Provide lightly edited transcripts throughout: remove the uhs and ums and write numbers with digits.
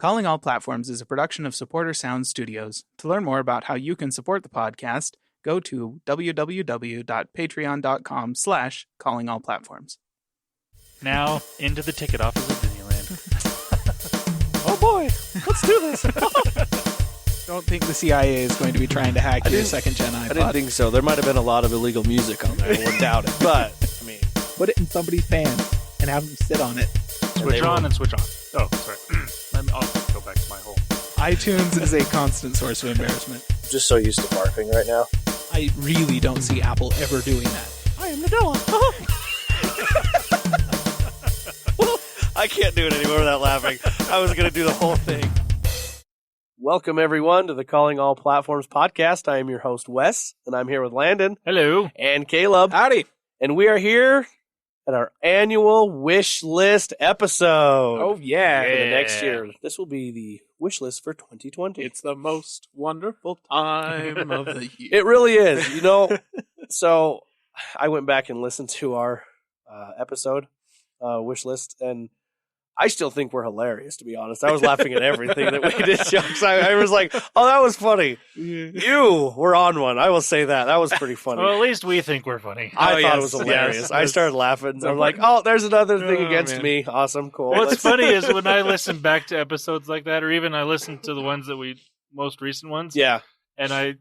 Calling All Platforms is a production of Supporter Sound Studios. To learn more about how you can support the podcast, go to www.patreon.com/callingallplatforms. Now, into the ticket office of Disneyland. Oh boy, let's do this. Don't think the CIA is going to be trying to hack your second-gen iPod. I didn't think so. There might have been a lot of illegal music on there. I wouldn't doubt it. But, I mean... Put it in somebody's pants and have them sit on it. Switch on and switch off. Oh, sorry. I'll go back to my hole. iTunes is a constant source of embarrassment. I'm just so used to barfing right now. I really don't see Apple ever doing that. I am Nadella. I can't do it anymore without laughing. I was going to do the whole thing. Welcome, everyone, to the Calling All Platforms podcast. I am your host, Wes, and I'm here with Landen. Hello. And Caleb. Howdy. And we are here at our annual Wishlist episode. Oh, yeah. For the next year. This will be the Wishlist for 2020. It's the most wonderful time of the year. It really is. You know, so I went back and listened to our episode, Wishlist, and I still think we're hilarious, to be honest. I was laughing at everything that we did jokes. I was like, oh, that was funny. You were on one. I will say that. That was pretty funny. Well, at least we think we're funny. I thought it was hilarious. Yes. I started laughing. I'm like, oh, there's another thing against man. me. Awesome. Cool. What's funny is when I listen back to episodes like that, or even I listen to the ones that most recent ones, Yeah. and I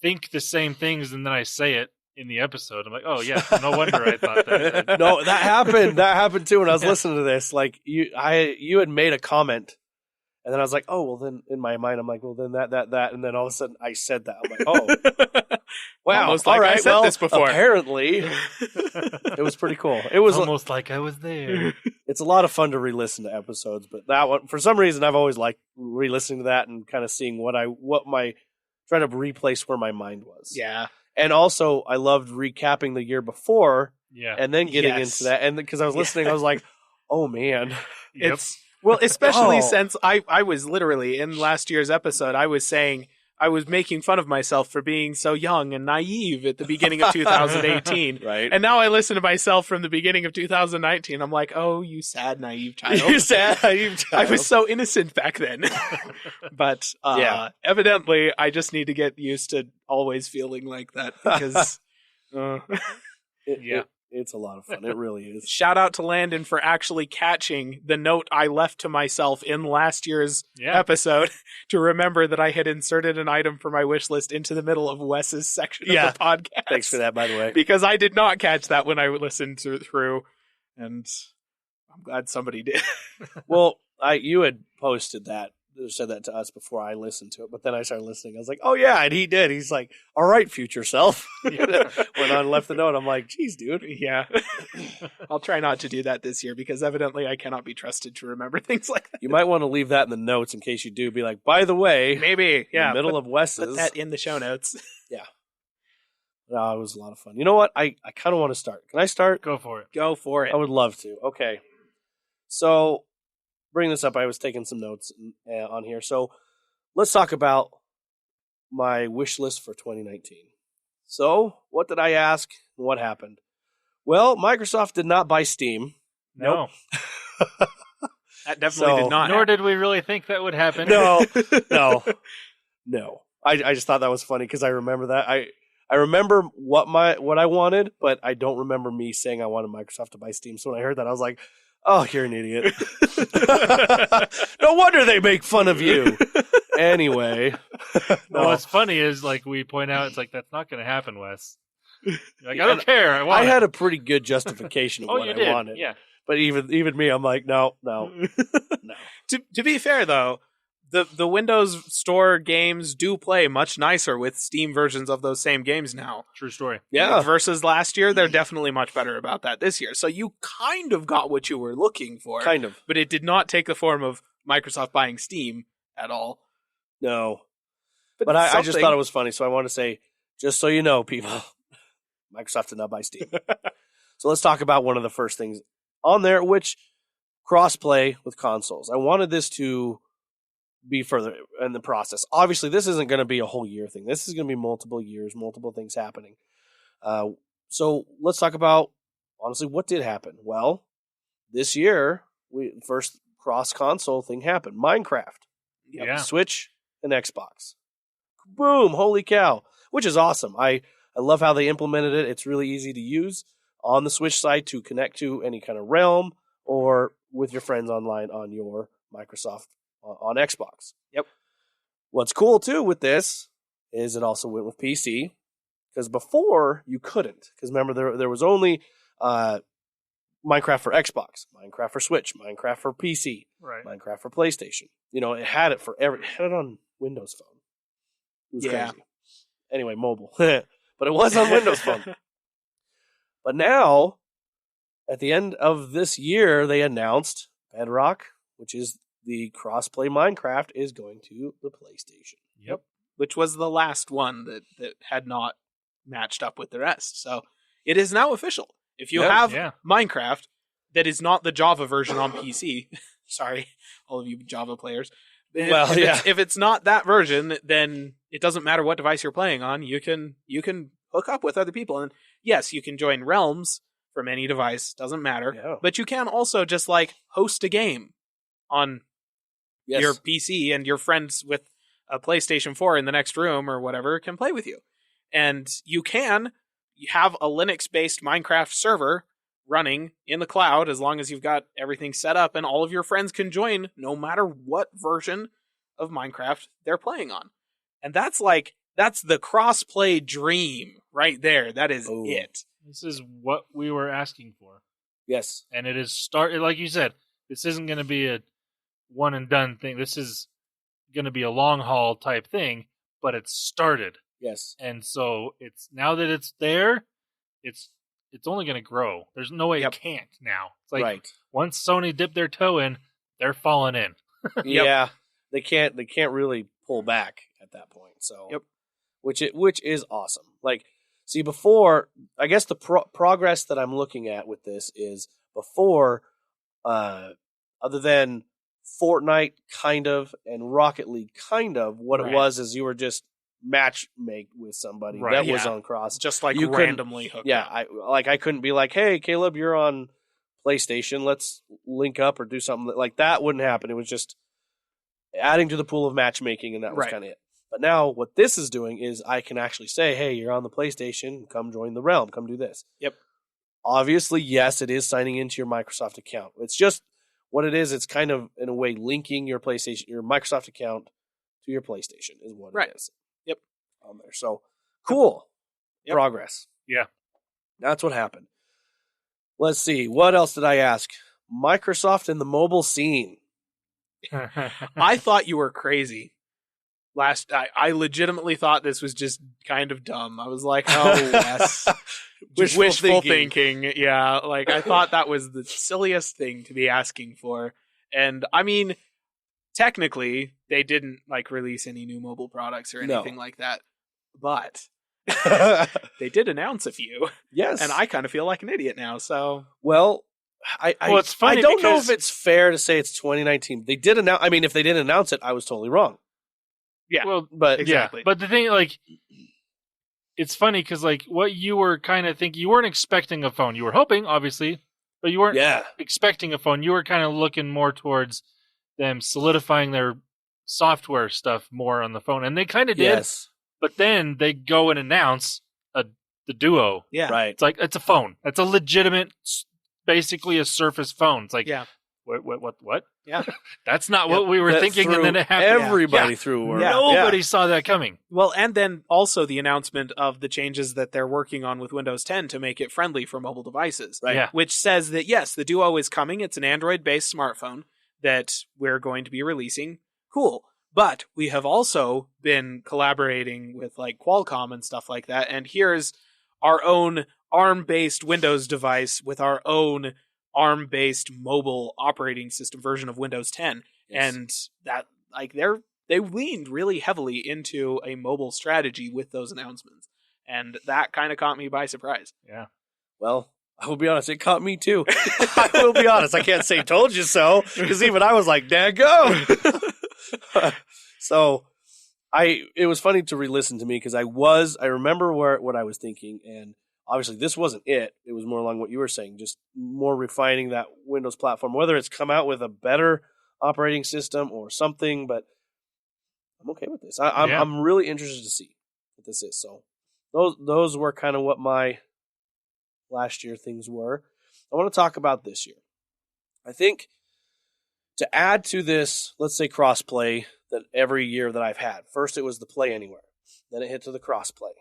think the same things, and then I say it in the episode. I'm like, oh, yeah, no wonder I thought that. No, that happened. That happened too when I was listening to this. Like you had made a comment, and then I was like, oh, well, then in my mind, I'm like, well, then that, and then all of a sudden I said that. I'm like, oh, wow, Almost all like right. I said this before. Apparently, it was pretty cool. It was almost like I was there. It's a lot of fun to re-listen to episodes, but that one, for some reason, I've always liked re-listening to that and kind of seeing trying to replace where my mind was. Yeah. And also, I loved recapping the year before, Yeah. and then getting into that. And because I was listening, I was like, "Oh man, Yep. Well, especially Oh. since I was literally in last year's episode, I was saying I was making fun of myself for being so young and naive at the beginning of 2018. right?" And now I listen to myself from the beginning of 2019. I'm like, oh, you sad, naive child. You sad, you I was so innocent back then. But Yeah. evidently, I just need to get used to always feeling like that because It's a lot of fun. It really is. shout out to Landen for actually catching the note I left to myself in last year's episode to remember that I had inserted an item for my wish list into the middle of Wes's section of the podcast. Thanks for that, by the way. Because I did not catch that when I listened through, and I'm glad somebody did. Well, you had posted that, said that to us before I listened to it, but then I started listening. I was like, "Oh yeah," and he did. He's like, "All right, future self." Went on and left the note. I'm like, "Geez, dude." Yeah. I'll try not to do that this year because evidently I cannot be trusted to remember things like that. You might want to leave that in the notes in case you do. Be like, "By the way, Maybe, yeah. in the middle of Wes's." Put that in the show notes. No, it was a lot of fun. You know what? I kind of want to start. Can I start? Go for it. Go for it. I would love to. Okay. So, bring this up. I was taking some notes on here. So, let's talk about my wish list for 2019. So, what did I ask and what happened? Well, Microsoft did not buy Steam. No. That definitely did not. Nor did we really think that would happen. No. I just thought that was funny because I remember that. I remember what I wanted, but I don't remember me saying I wanted Microsoft to buy Steam. So when I heard that, I was like, "Oh, you're an idiot." No wonder they make fun of you. Anyway, Well, what's funny is like we point out, it's like that's not going to happen, Wes. You're like, I don't care. I had a pretty good justification of what you I did. wanted. Yeah. But even me, I'm like, no. To be fair, though, the Windows Store games do play much nicer with Steam versions of those same games now. True story. Yeah. Versus last year, they're definitely much better about that this year. So you kind of got what you were looking for. Kind of. But it did not take the form of Microsoft buying Steam at all. No. But I just thought it was funny, so I want to say, just so you know, people, Microsoft did not buy Steam. So let's talk about one of the first things on there, which cross-play with consoles. I wanted this to be further in the process. Obviously, this isn't going to be a whole year thing. This is going to be multiple years, multiple things happening. So let's talk about, honestly, what did happen. Well, this year, first cross-console thing happen. Minecraft. Yeah. Switch and Xbox. Boom! Holy cow. Which is awesome. I love how they implemented it. It's really easy to use on the Switch side to connect to any kind of realm or with your friends online on your Microsoft on Xbox. Yep. What's cool, too, with this is it also went with PC. Because before, you couldn't. Because remember, there was only Minecraft for Xbox, Minecraft for Switch, Minecraft for PC, right. Minecraft for PlayStation. It had it for it had it on Windows Phone. It was crazy. Anyway, mobile. But it was on Windows Phone. But now, at the end of this year, they announced Bedrock, which is the cross-play Minecraft, is going to the PlayStation. Yep. Which was the last one that had not matched up with the rest. So it is now official. If you have Minecraft that is not the Java version on PC, sorry, all of you Java players. If it's not that version, then it doesn't matter what device you're playing on. You can hook up with other people. And yes, you can join realms from any device. Doesn't matter. Yeah. But you can also just host a game on your PC, and your friends with a PlayStation 4 in the next room or whatever can play with you. And you can have a Linux-based Minecraft server running in the cloud as long as you've got everything set up, and all of your friends can join no matter what version of Minecraft they're playing on. And that's the cross-play dream right there. That is it. This is what we were asking for. Yes. And it is like you said, this isn't going to be a one and done thing. This is going to be a long haul type thing, but it's started. Yes. And so it's now that it's there, it's only going to grow. There's no way it can't now. It's like once Sony dipped their toe in, they're falling in. Yeah. They can't really pull back at that point. So which is awesome. See, before, I guess the progress that I'm looking at with this is before other than Fortnite kind of and Rocket League kind of, what it was is you were just match-make with somebody that was on cross. Just you randomly hooked up. I couldn't be like, hey, Caleb, you're on PlayStation, let's link up or do something. Like, that wouldn't happen. It was just adding to the pool of matchmaking, and that was kind of it. But now what this is doing is I can actually say, hey, you're on the PlayStation, come join the realm, come do this. Yep. Obviously, yes, it is signing into your Microsoft account. It's just what it is. It's kind of, in a way, linking your Microsoft account to your PlayStation is what it is. Yep. On there. So, cool. Progress. Yeah. That's what happened. Let's see. What else did I ask? Microsoft and the mobile scene. I thought you were crazy. I legitimately thought this was just kind of dumb. I was like, oh, yes. Wishful thinking. Yeah, I thought that was the silliest thing to be asking for. And, I mean, technically, they didn't, release any new mobile products or anything like that. But they did announce a few. Yes. And I kind of feel like an idiot now, so... Well, it's funny I don't know if it's fair to say it's 2019. They did announce... I mean, if they didn't announce it, I was totally wrong. Yeah. Well, but exactly. Yeah. But the thing, it's funny because, what you were kind of thinking, you weren't expecting a phone. You were hoping, obviously, but you weren't expecting a phone. You were kind of looking more towards them solidifying their software stuff more on the phone. And they kind of did. Yes. But then they go and announce the Duo. Yeah. Right. It's it's a phone. It's a legitimate, basically a Surface phone. It's what? Yeah. That's not what we were thinking, and then it happened. Everybody threw. Nobody saw that coming. Well, and then also the announcement of the changes that they're working on with Windows 10 to make it friendly for mobile devices. Right. Yeah. Which says that, yes, the Duo is coming. It's an Android-based smartphone that we're going to be releasing. Cool. But we have also been collaborating with Qualcomm and stuff like that, and here's our own ARM-based Windows device with our own ARM-based mobile operating system version of Windows 10. Yes. And that they leaned really heavily into a mobile strategy with those announcements. And that kind of caught me by surprise. Yeah. Well, I will be honest, it caught me too. I will be honest. I can't say told you so, because even I was like, daggone. So it was funny to re-listen to me because I remember what I was thinking, and obviously this wasn't it. It was more along what you were saying, just more refining that Windows platform, whether it's come out with a better operating system or something, but I'm okay with this. I'm really interested to see what this is. So those were kind of what my last year things were. I want to talk about this year. I think to add to this, let's say crossplay that every year that I've had. First, it was the Play Anywhere. Then it hit to the crossplay.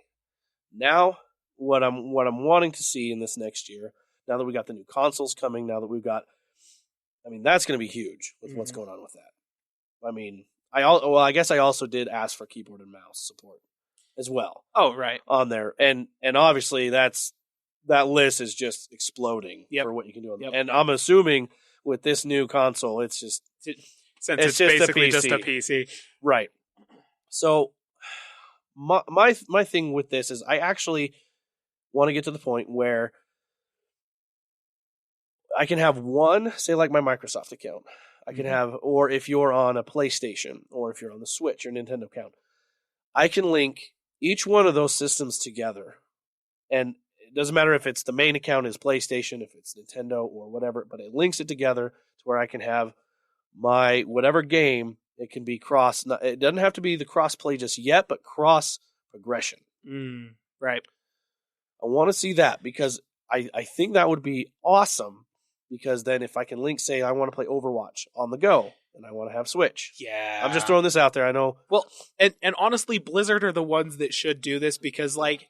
Now, what I'm wanting to see in this next year, now that we got the new consoles coming, now that we've got, that's going to be huge with what's going on with that. I guess I also did ask for keyboard and mouse support as well. Oh, right. On there. And obviously that list is just exploding for what you can do on there. And I'm assuming with this new console, it's just it's basically just a PC. Right. So my thing with this is I actually want to get to the point where I can have one, say like my Microsoft account. I can have, or if you're on a PlayStation, or if you're on the Switch or Nintendo account, I can link each one of those systems together. And it doesn't matter if it's the main account is PlayStation, if it's Nintendo or whatever, but it links it together to where I can have my whatever game. It can be cross. It doesn't have to be the cross play just yet, but cross progression. Right. I want to see that because I think that would be awesome. Because then if I can link, say, I want to play Overwatch on the go, and I want to have Switch. Yeah. I'm just throwing this out there. I know. Well, and honestly, Blizzard are the ones that should do this because, like,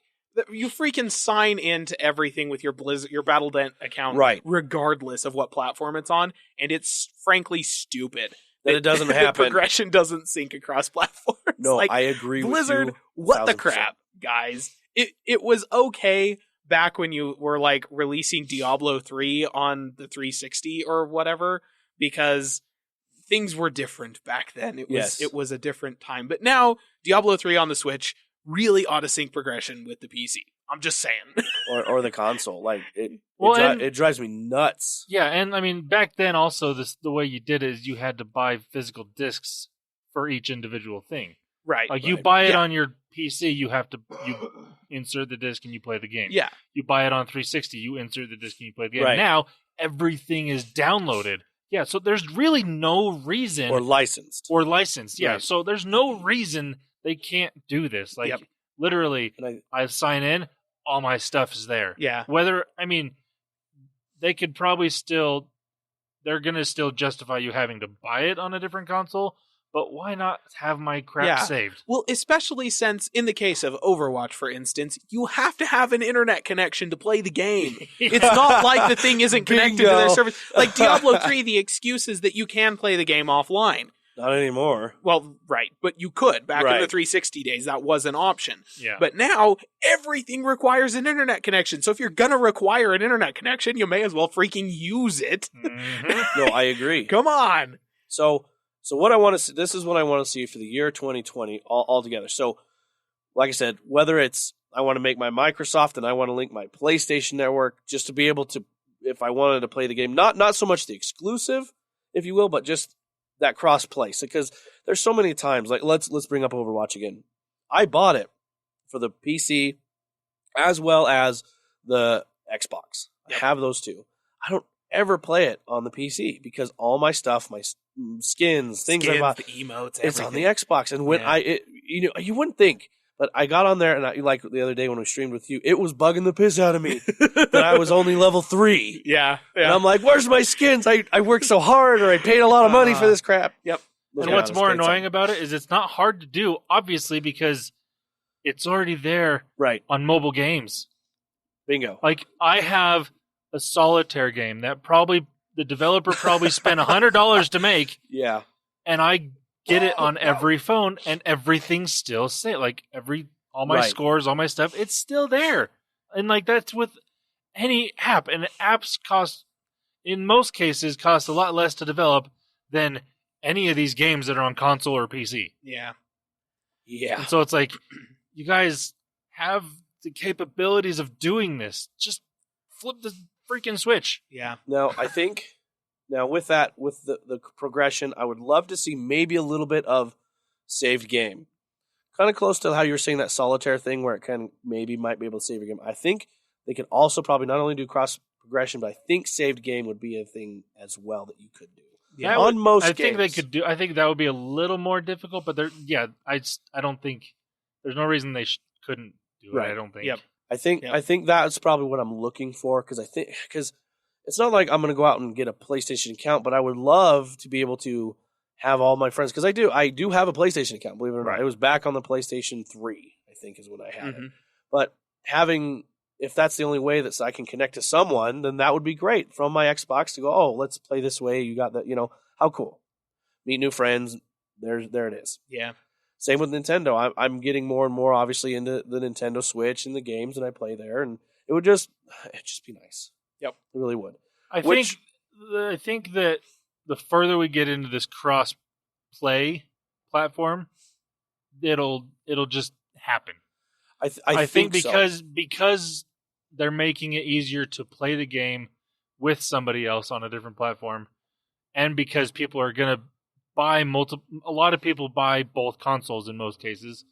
you freaking sign into everything with your Battle.net account, right, regardless of what platform it's on, and it's frankly stupid that it doesn't happen. Progression doesn't sync across platforms. No, I agree Blizzard, with you. What the crap, guys? It was okay back when you were like releasing Diablo 3 on the 360 or whatever, because things were different back then. It was a different time. But now Diablo 3 on the Switch really ought to sync progression with the PC. I'm just saying. or the console. Like it drives me nuts. Yeah, and back then also the way you did it is you had to buy physical discs for each individual thing. Right. Like you buy it on your PC, you insert the disc and you play the game. Yeah. You buy it on 360, you insert the disc and you play the game. Right. Now everything is downloaded. Yeah, so there's really no reason or licensed. Yeah. Right. So there's no reason they can't do this. Like literally I sign in, all my stuff is there. Yeah. They could probably they're going to still justify you having to buy it on a different console. But why not have my crap saved? Well, especially since, in the case of Overwatch, for instance, you have to have an internet connection to play the game. It's not like the thing isn't connected to their service. Like Diablo 3, the excuse is that you can play the game offline. Not anymore. Well, right, but you could. Back in the 360 days, that was an option. Yeah. But now, everything requires an internet connection. So if you're going to require an internet connection, you may as well freaking use it. Mm-hmm. No, I agree. Come on. So what I want to see, this is what I want to see for the year 2020 all together. So, like I said, whether it's I want to make my Microsoft and I want to link my PlayStation network just to be able to, if I wanted to play the game, not so much the exclusive, if you will, but just that cross play. Because there's so many times, like let's bring up Overwatch again. I bought it for the PC as well as the Xbox. I have those two. I don't ever play it on the PC because all my stuff, my skins, things like that, the emotes, it's on the Xbox. And when you wouldn't think, but I got on there and like the other day when we streamed with you, it was bugging the piss out of me that I was only level 3. Yeah. And I'm like, where's my skins? I worked so hard, or I paid a lot of money for this crap. Yep. And what's more annoying about it is it's not hard to do, obviously, because it's already there on mobile games. Bingo. Like, I have a solitaire game that the developer probably spent $100 to make. Yeah. And I get it on every phone, and everything's still safe. Like, all my scores, all my stuff, it's still there. And, like, that's with any app. And apps in most cases, cost a lot less to develop than any of these games that are on console or PC. Yeah. Yeah. And so it's like, you guys have the capabilities of doing this. Just flip the freaking switch. Yeah. Now, I think, with the progression, I would love to see maybe a little bit of saved game. Kind of close to how you were saying that solitaire thing where it might be able to save your game. I think they could also probably not only do cross progression, but I think saved game would be a thing as well that you could do. on most games. Think they could do. I think that would be a little more difficult, but I don't think there's no reason they couldn't do it. Right. I don't think. Yep. I think that's probably what I'm looking for because it's not like I'm going to go out and get a PlayStation account, but I would love to be able to have all my friends because I do have a PlayStation account. Believe it or not, it was back on the PlayStation 3. I think is when I had it. But if that's the only way that I can connect to someone, then that would be great from my Xbox to go. Oh, let's play this way. You got that? How cool. Meet new friends. There it is. Yeah. Same with Nintendo. I'm getting more and more, obviously, into the Nintendo Switch and the games that I play there, and it'd just be nice. Yep, it really would. I think that the further we get into this cross-play platform, it'll just happen. I think because they're making it easier to play the game with somebody else on a different platform, and because people are going to buy a lot of people buy both consoles in most cases,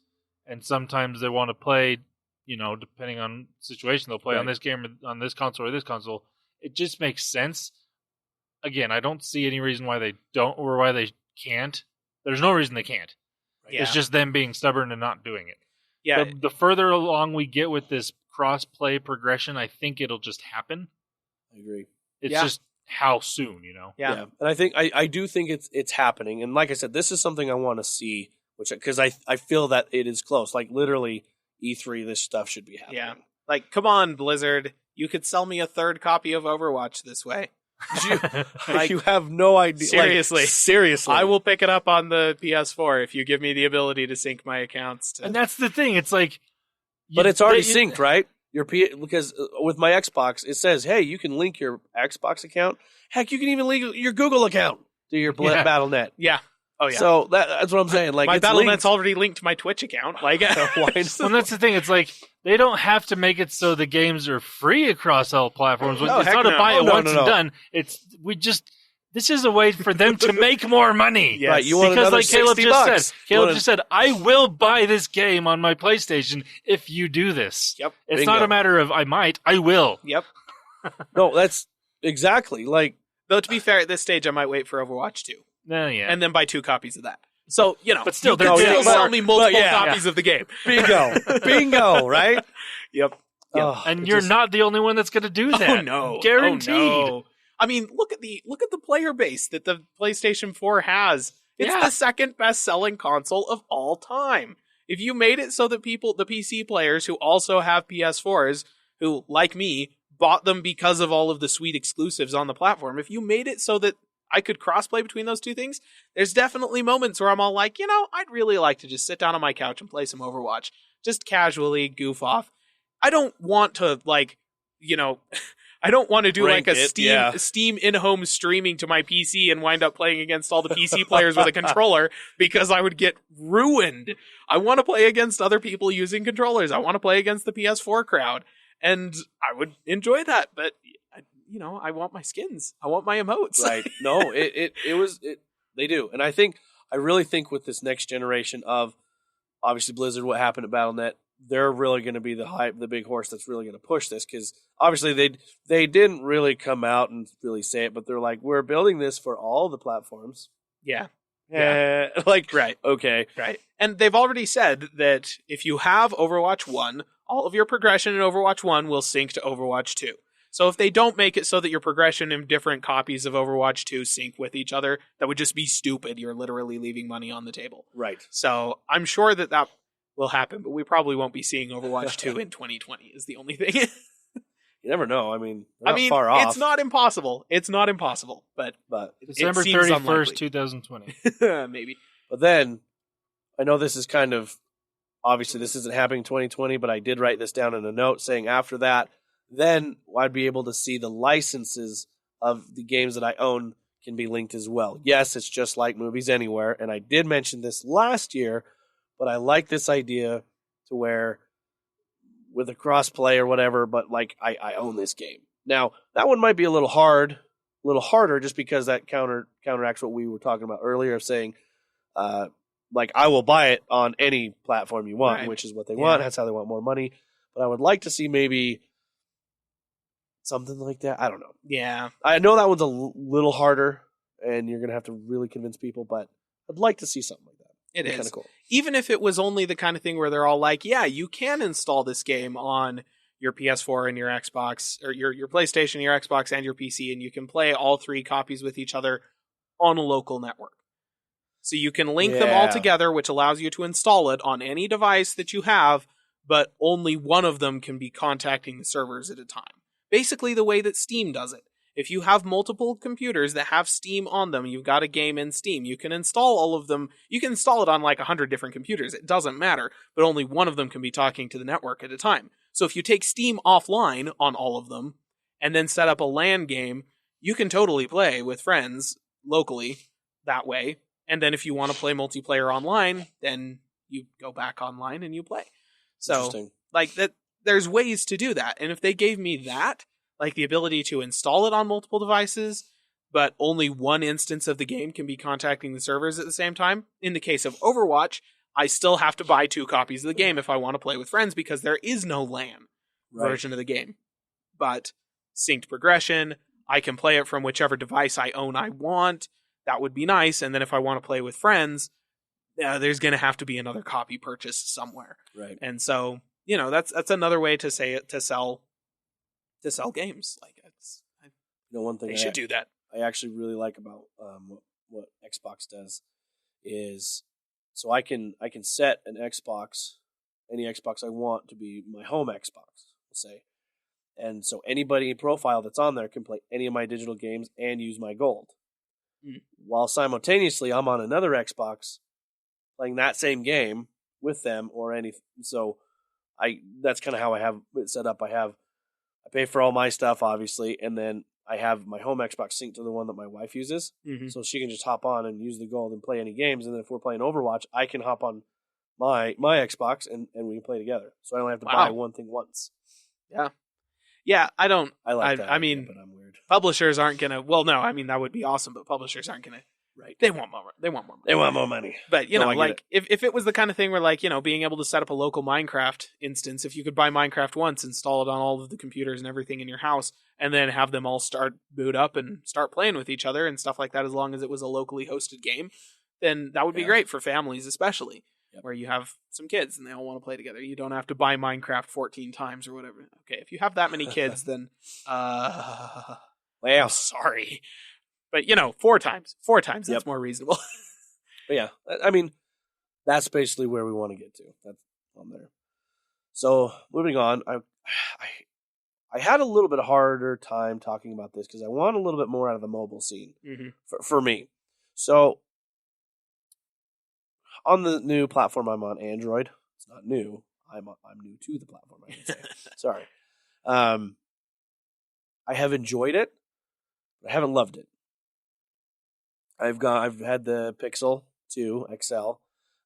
and sometimes they want to play, depending on the situation, they'll play on this game, on this console or this console. It just makes sense. Again, I don't see any reason why they don't or why they can't. There's no reason they can't. Yeah. It's just them being stubborn and not doing it. Yeah. The further along we get with this cross-play progression, I think it'll just happen. I agree. It's just how soon, Yeah. And I think I do think it's happening. And like I said, this is something I want to see, because I feel that it is close. Like literally E3, this stuff should be happening. Yeah. Like, come on, Blizzard. You could sell me a third copy of Overwatch this way. You have no idea. Seriously. I will pick it up on the PS4 if you give me the ability to sync my accounts. And that's the thing. It's like... But it's already synced, right? Because with my Xbox, it says, hey, you can link your Xbox account. Heck, you can even link your Google account to your Battle.net. Yeah. Oh, yeah. So that's what I'm saying. Like, my Battle.net's already linked to my Twitch account. Like, well, that's the thing. It's like, they don't have to make it so the games are free across all platforms. It's not a buy it once and done. This is a way for them to make more money. Yes. Right, you want because like Caleb just said, I will buy this game on my PlayStation if you do this. Yep. It's not a matter of I might, I will. Yep. No, that's exactly like. Though to be fair, at this stage, I might wait for Overwatch 2. Yeah. And then buy 2 copies of that. So, but still, they're still sell me multiple copies of the game. Bingo, right? Yep. Oh, and you're not the only one that's going to do that. Oh, no. Guaranteed. Oh, no. I mean, look at the player base that the PlayStation 4 has. It's the second best-selling console of all time. If you made it so that the PC players who also have PS4s, who, like me, bought them because of all of the sweet exclusives on the platform, if you made it so that I could crossplay between those two things, there's definitely moments where I'm all like, I'd really like to just sit down on my couch and play some Overwatch. Just casually goof off. I don't want to, I don't want to do like a Steam in-home streaming to my PC and wind up playing against all the PC players with a controller because I would get ruined. I want to play against other people using controllers. I want to play against the PS4 crowd. And I would enjoy that, but I want my skins. I want my emotes. Right. No, they do. And I really think with this next generation of obviously Blizzard, what happened at Battle.net, they're really going to be the big horse that's really going to push this, because obviously they didn't really come out and really say it, but they're like, we're building this for all the platforms. Yeah. Right. Okay. Right. And they've already said that if you have Overwatch 1, all of your progression in Overwatch 1 will sync to Overwatch 2. So if they don't make it so that your progression in different copies of Overwatch 2 sync with each other, that would just be stupid. You're literally leaving money on the table. Right. So I'm sure that will happen, but we probably won't be seeing Overwatch 2 in 2020 is the only thing. You never know. I mean, far off. It's not impossible. But December 31st, 2020. Maybe. But then, I know this is kind of, obviously this isn't happening in 2020, but I did write this down in a note saying after that, then I'd be able to see the licenses of the games that I own can be linked as well. Yes, it's just like Movies Anywhere, and I did mention this last year, but I like this idea to where with a cross-play or whatever, but like I own this game. Now, that one might be a little harder just because that counteracts what we were talking about earlier of saying, like I will buy it on any platform you want, which is what they want. That's how they want more money. But I would like to see maybe something like that. I don't know. Yeah. I know that one's a little harder, and you're going to have to really convince people, but I'd like to see something like that. It is. Kind of cool. Even if it was only the kind of thing where they're all like, yeah, you can install this game on your PS4 and your Xbox, or your PlayStation, your Xbox, and your PC, and you can play all 3 copies with each other on a local network. So you can link them all together, which allows you to install it on any device that you have, but only one of them can be contacting the servers at a time. Basically the way that Steam does it. If you have multiple computers that have Steam on them, you've got a game in Steam, you can install all of them. You can install it on like 100 different computers. It doesn't matter, but only one of them can be talking to the network at a time. So if you take Steam offline on all of them and then set up a LAN game, you can totally play with friends locally that way. And then if you want to play multiplayer online, then you go back online and you play. So like that, there's ways to do that. And if they gave me that, like the ability to install it on multiple devices, but only one instance of the game can be contacting the servers at the same time. In the case of Overwatch, I still have to buy 2 copies of the game if I want to play with friends because there is no LAN version of the game. But synced progression, I can play it from whichever device I own I want. That would be nice. And then if I want to play with friends, there's going to have to be another copy purchased somewhere. Right. And so, that's another way to say it, to sell games. Like one thing they should do that. I actually really like about what Xbox does is, so I can set an Xbox, any Xbox I want to be my home Xbox, we'll say, and so anybody profile that's on there can play any of my digital games and use my gold, while simultaneously I'm on another Xbox playing that same game with them or anything. So that's kind of how I have it set up. I pay for all my stuff, obviously, and then I have my home Xbox synced to the one that my wife uses, so she can just hop on and use the gold and play any games. And then if we're playing Overwatch, I can hop on my Xbox and we can play together. So I only have to buy one thing once. Yeah. I like that. I mean, but I'm weird. Publishers aren't gonna. Well, no. I mean, that would be awesome, but publishers aren't gonna. Right. They want more. They want more money. They want more money. But if it was the kind of thing where being able to set up a local Minecraft instance, if you could buy Minecraft once, install it on all of the computers and everything in your house, and then have them all boot up and start playing with each other and stuff like that, as long as it was a locally hosted game, then that would be great for families, especially where you have some kids and they all want to play together. You don't have to buy Minecraft 14 times or whatever. Okay, if you have that many kids, then well, sorry. But 4 times. 4 times, that's more reasonable. But yeah, I mean, that's basically where we want to get to. That's on there. So moving on, I had a little bit harder time talking about this because I want a little bit more out of the mobile scene for me. So on the new platform I'm on, Android, it's not new. I'm new to the platform, I should say. Sorry. I have enjoyed it, but I haven't loved it. I've had the Pixel 2 XL.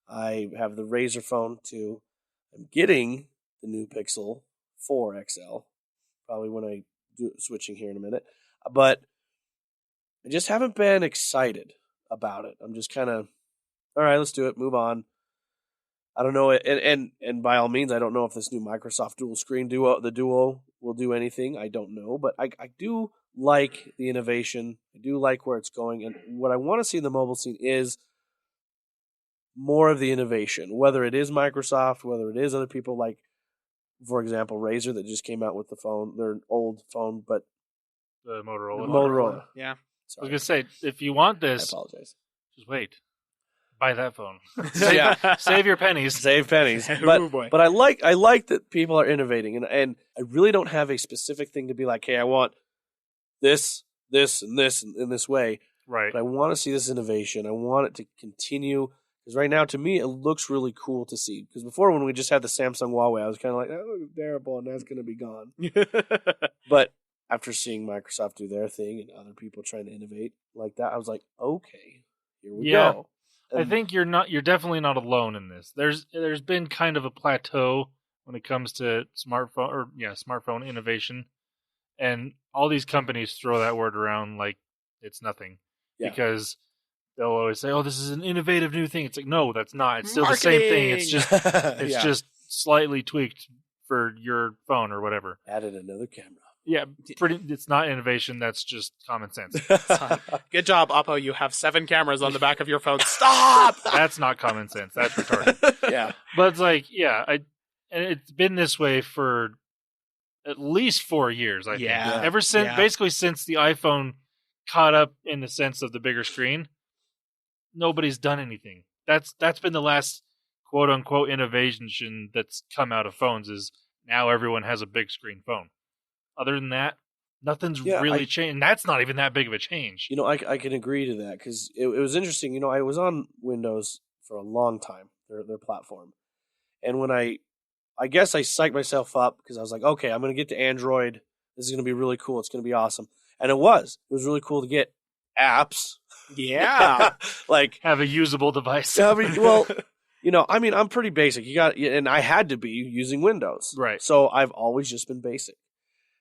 I have the Razer Phone 2. I'm getting the new Pixel 4 XL. Probably when I do switching here in a minute. But I just haven't been excited about it. I'm just kind of, all right, let's do it. Move on. I don't know. And by all means, I don't know if this new Microsoft dual screen the Duo will do anything. I don't know. But I do like the innovation. I do like where it's going. And what I want to see in the mobile scene is more of the innovation, whether it is Microsoft, whether it is other people like, for example, Razer that just came out with the phone, their old phone, but the Motorola. Motorola. Yeah. Sorry. I was going to say, if you want this, I apologize. Just wait. Buy that phone. Save your pennies. Save pennies. But I like that people are innovating, and I really don't have a specific thing to be like, hey, I want this, and this, in this way. Right. But I want to see this innovation. I want it to continue. Because right now, to me, it looks really cool to see. Because before, when we just had the Samsung Huawei, I was kind of like, that looks terrible, and that's going to be gone. But after seeing Microsoft do their thing and other people trying to innovate like that, I was like, okay, here we go. I think you're definitely not alone in this. There's been kind of a plateau when it comes to smartphone innovation, and all these companies throw that word around like it's nothing because they'll always say, "Oh, this is an innovative new thing." It's like, no, that's not. It's still the same thing. It's just just slightly tweaked for your phone or whatever. Added another camera. Yeah, it's not innovation. That's just common sense. Good job, Oppo. You have 7 cameras on the back of your phone. Stop! That's not common sense. That's retarded. Yeah. But it's like, and it's been this way for at least 4 years, I think. Ever since, basically since the iPhone caught up in the sense of the bigger screen, nobody's done anything. That's been the last quote-unquote innovation that's come out of phones, is now everyone has a big screen phone. Other than that, nothing's really changed. And that's not even that big of a change. I can agree to that, because it was interesting. I was on Windows for a long time, their platform. And when I guess I psyched myself up, because I was like, okay, I'm going to get to Android. This is going to be really cool. It's going to be awesome. And it was really cool to get apps. Yeah. Like, have a usable device. I'm pretty basic. And I had to be using Windows. Right. So I've always just been basic.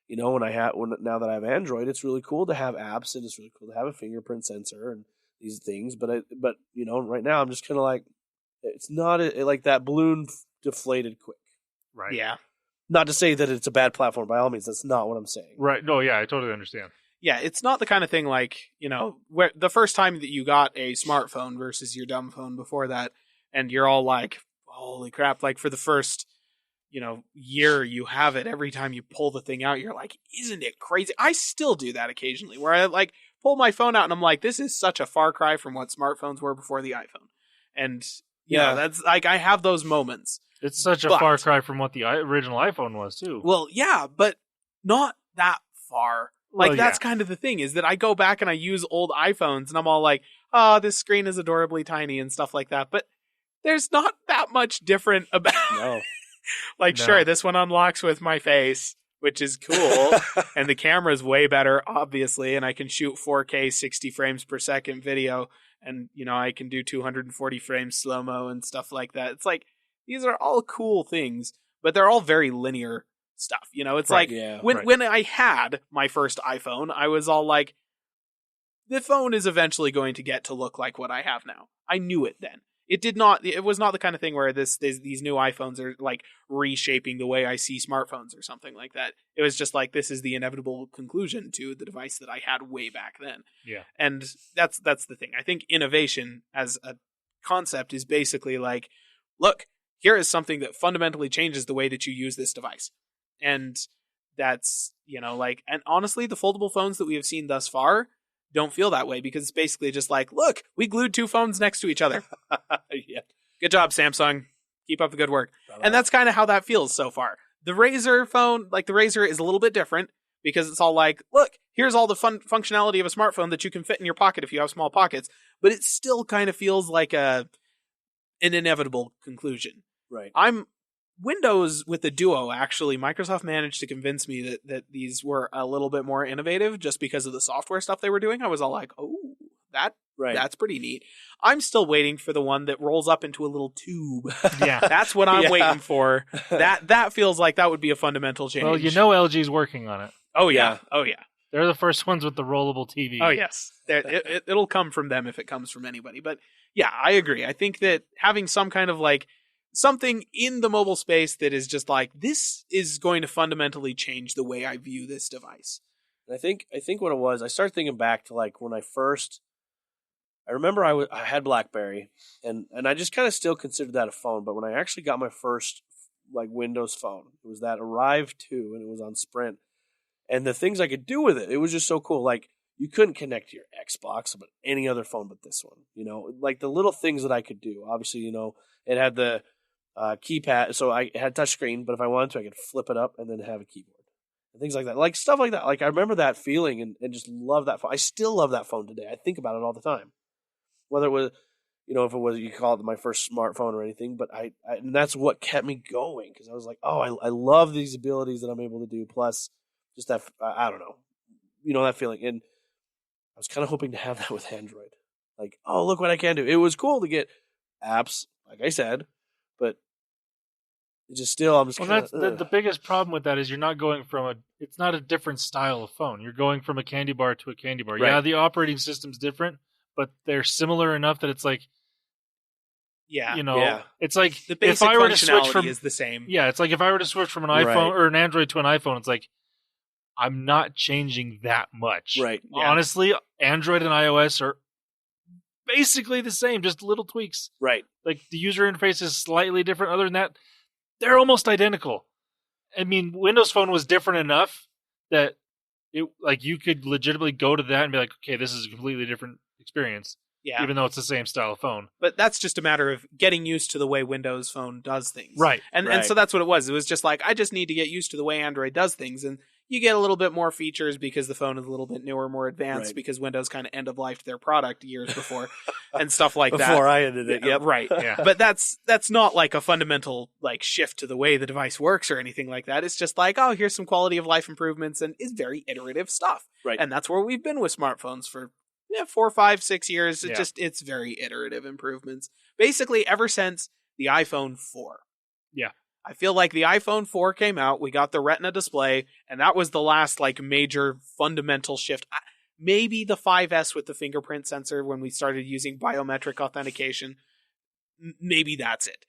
Now that I have Android, it's really cool to have apps, and it's really cool to have a fingerprint sensor and these things. But right now I'm just kind of like, it's not like that balloon deflated quick. Right. Yeah. Not to say that it's a bad platform by all means. That's not what I'm saying. Right. No. Yeah, I totally understand. Yeah, it's not the kind of thing like, where the first time that you got a smartphone versus your dumb phone before that, and you're all like, holy crap, like for the first year you have it, every time you pull the thing out, you're like, isn't it crazy? I still do that occasionally, where I like pull my phone out and I'm like, this is such a far cry from what smartphones were before the iPhone. And that's like, I have those moments. It's such a far cry from what the original iPhone was too. Well, yeah, but not that far. Like, that's kind of the thing, is that I go back and I use old iPhones and I'm all like, oh, this screen is adorably tiny and stuff like that. But there's not that much different about No. Sure, this one unlocks with my face, which is cool. And the camera's way better, obviously. And I can shoot 4K 60 frames per second video. And, I can do 240 frames slow-mo and stuff like that. It's like, these are all cool things, but they're all very linear stuff. It's when I had my first iPhone, I was all like, the phone is eventually going to get to look like what I have now. I knew it then. It was not the kind of thing where these new iPhones are like reshaping the way I see smartphones or something like that. It was just like, this is the inevitable conclusion to the device that I had way back then. Yeah. And that's the thing. I think innovation as a concept is basically like, look, here is something that fundamentally changes the way that you use this device. And that's, and honestly, the foldable phones that we have seen thus far don't feel that way, because it's basically just like, look, we glued 2 phones next to each other. Yeah. Good job, Samsung. Keep up the good work. And that's kind of how that feels so far. The Razr phone, the Razr is a little bit different, because it's all like, look, here's all the functionality of a smartphone that you can fit in your pocket if you have small pockets. But it still kind of feels like an inevitable conclusion. Right. Windows with the Duo, actually, Microsoft managed to convince me that these were a little bit more innovative just because of the software stuff they were doing. I was all like, oh, that's pretty neat. I'm still waiting for the one that rolls up into a little tube. Yeah. That's what I'm waiting for. That feels like that would be a fundamental change. Well, LG's working on it. Oh, yeah. Oh, yeah. They're the first ones with the rollable TV. Oh, yes. It'll come from them if it comes from anybody. But yeah, I agree. I think that having some kind of something in the mobile space that is just like, this is going to fundamentally change the way I view this device. And I think what it was, I started thinking back to when I remember I had BlackBerry, and I just kind of still considered that a phone. But when I actually got my first Windows phone, it was that Arrive 2, and it was on Sprint. And the things I could do with it, it was just so cool. You couldn't connect to your Xbox but any other phone but this one. The little things that I could do. Obviously, it had the keypad, so I had touchscreen, but if I wanted to, I could flip it up and then have a keyboard and things like that, stuff like that. I remember that feeling and just love that phone. I still love that phone today. I think about it all the time, whether it was, if it was, you call it my first smartphone or anything, but I and that's what kept me going, because I was like, oh, I love these abilities that I'm able to do. Plus, just that I don't know, that feeling. And I was kind of hoping to have that with Android. Oh, look what I can do. It was cool to get apps, like I said, but it's just still, I'm just that's the biggest problem with that is you're not going from it's not a different style of phone. You're going from a candy bar to a candy bar. Right. Yeah, the operating system's different, but they're similar enough that it's like, it's like the basic if I were to switch is the same. Yeah, it's like if I were to switch from an iPhone or an Android to an iPhone, it's like, I'm not changing that much. Right. Yeah. Honestly, Android and iOS are basically the same, just little tweaks. Right. Like the user interface is slightly different. Other than that, they're almost identical. I mean, Windows Phone was different enough that you could legitimately go to that and be like, okay, this is a completely different experience. Yeah. Even though it's the same style of phone. But that's just a matter of getting used to the way Windows Phone does things. Right. And so that's what it was. It was just like, I just need to get used to the way Android does things. And you get a little bit more features because the phone is a little bit newer, more advanced, because Windows kind of end-of-lifed their product years before and stuff like that. Before I ended it, yep. Right. Yeah. But that's not like a fundamental like shift to the way the device works or anything like that. It's just like, oh, here's some quality of life improvements, and is very iterative stuff. Right. And that's where we've been with smartphones for 4, 5, 6 years. Yeah. It's very iterative improvements. Basically, ever since the iPhone 4. Yeah. I feel like the iPhone 4 came out, we got the Retina display, and that was the last like major fundamental shift. Maybe the 5S with the fingerprint sensor when we started using biometric authentication. Maybe that's it.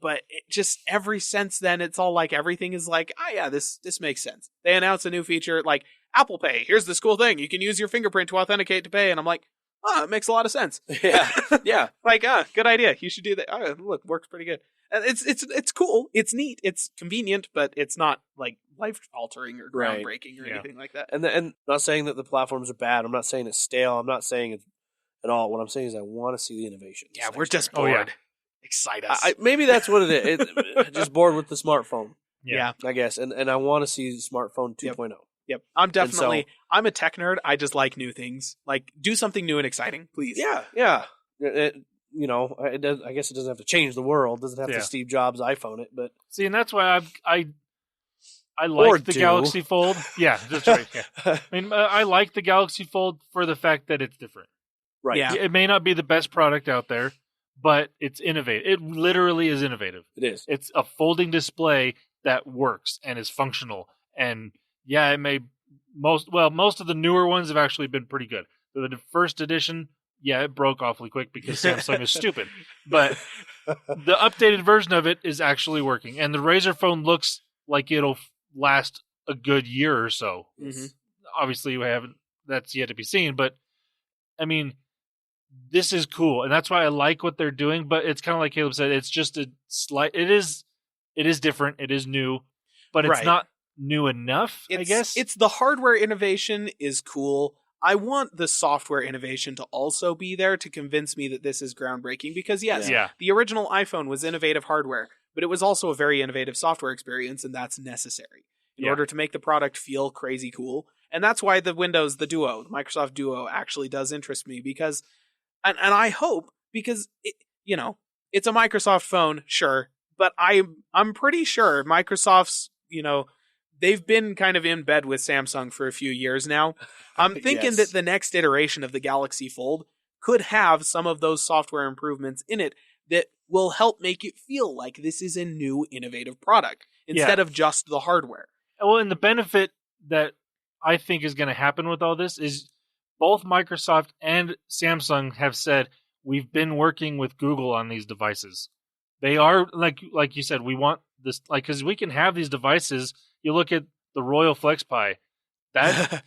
But it just ever since then, it's all like everything is like, oh yeah, this makes sense. They announced a new feature like Apple Pay. Here's this cool thing. You can use your fingerprint to authenticate to pay. And I'm like, oh, it makes a lot of sense. Yeah. Yeah. Like, good idea. You should do that. Oh, look, works pretty good. And it's cool. It's neat. It's convenient, but it's not like life altering or groundbreaking or anything like that. And I'm not saying that the platforms are bad. I'm not saying it's stale. I'm not saying it's at all. What I'm saying is I want to see the innovation. Yeah, we're just bored. Oh, yeah. Excite us. Maybe that's what it is. Just bored with the smartphone. Yeah. I guess. And I want to see smartphone 2.0. Yep. I'm a tech nerd. I just like new things. Like, do something new and exciting, please. Yeah. Yeah. I guess it doesn't have to change the world. It doesn't have to Steve Jobs iPhone it, but see, and that's why I like the Galaxy Fold. Yeah, that's right. Yeah. I mean, I like the Galaxy Fold for the fact that it's different. Right. Yeah. It may not be the best product out there, but it's innovative. It literally is innovative. It is. It's a folding display that works and is functional. And yeah, it may most of the newer ones have actually been pretty good. The first edition, yeah, it broke awfully quick because Samsung is stupid. But the updated version of it is actually working. And the Razer phone looks like it'll last a good year or so. Mm-hmm. Obviously, that's yet to be seen. But, I mean, this is cool. And that's why I like what they're doing. But it's kind of like Caleb said, it's just it is different. It is new. But it's not new enough, I guess. It's the hardware innovation is cool. I want the software innovation to also be there to convince me that this is groundbreaking because the original iPhone was innovative hardware, but it was also a very innovative software experience, and that's necessary in order to make the product feel crazy cool. And that's why the Microsoft Duo actually does interest me because and I hope because it's a Microsoft phone, sure, but I'm pretty sure Microsoft's, they've been kind of in bed with Samsung for a few years now. I'm thinking that the next iteration of the Galaxy Fold could have some of those software improvements in it that will help make it feel like this is a new, innovative product instead of just the hardware. Well, and the benefit that I think is going to happen with all this is both Microsoft and Samsung have said, we've been working with Google on these devices. They are, like you said, we want this, because we can have these devices. You look at the Royal Flex Pi. That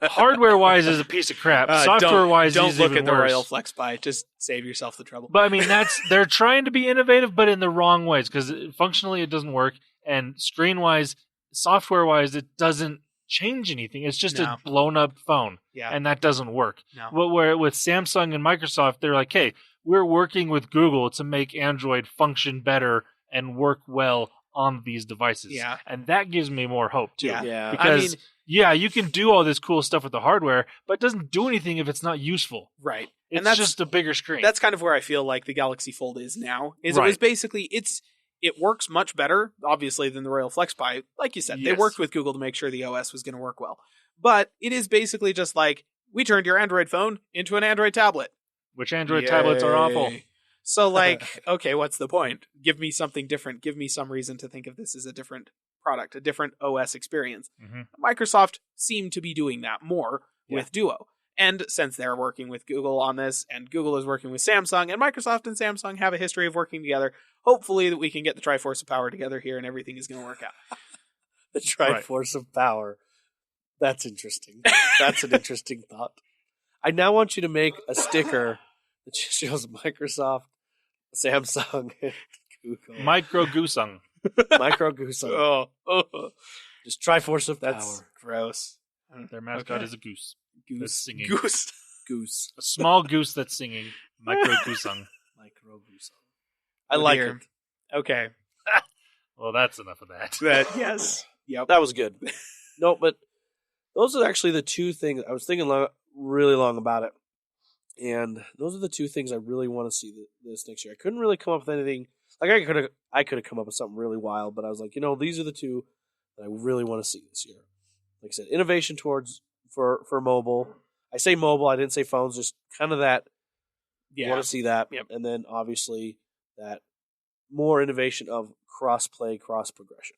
hardware-wise is a piece of crap. Software-wise, don't is look even at the worse. Royal Flex Pi. Just save yourself the trouble. But I mean, they're trying to be innovative, but in the wrong ways because functionally it doesn't work, and screen-wise, software-wise, it doesn't change anything. It's just a blown-up phone, and that doesn't work. No. But where with Samsung and Microsoft, they're like, hey, we're working with Google to make Android function better and work well on these devices. Yeah. And that gives me more hope, too. Yeah. Because, you can do all this cool stuff with the hardware, but it doesn't do anything if it's not useful. Right. It's just a bigger screen. That's kind of where I feel like the Galaxy Fold is now. It was basically, it works much better, obviously, than the Royal Flex Pi. Like you said, they worked with Google to make sure the OS was going to work well. But it is basically just like, we turned your Android phone into an Android tablet. Which Android tablets are awful. So, like, okay, what's the point? Give me something different. Give me some reason to think of this as a different product, a different OS experience. Mm-hmm. Microsoft seemed to be doing that more with Duo. And since they're working with Google on this, and Google is working with Samsung, and Microsoft and Samsung have a history of working together, hopefully that we can get the Triforce of Power together here and everything is going to work out. The Triforce of Power. That's interesting. That's an interesting thought. I now want you to make a sticker that shows Microsoft, Samsung, and Google. Micro Goosung. Micro Goosung. Just Triforce of Power. That's gross. Their mascot is a goose. That's singing. Goose. A small goose that's singing. Micro Goosung. Micro Goosung. I like it. Okay. Well, that's enough of that. Yes. Yep. That was good. No, but those are actually the two things. I was thinking really long about it. And those are the two things I really want to see this next year. I couldn't really come up with anything. Like I could have come up with something really wild, but I was like, these are the two that I really want to see this year. Like I said, innovation for mobile. I say mobile, I didn't say phones, just kind of that. Yeah. Want to see that. Yep. And then obviously that more innovation of cross-play, cross-progression.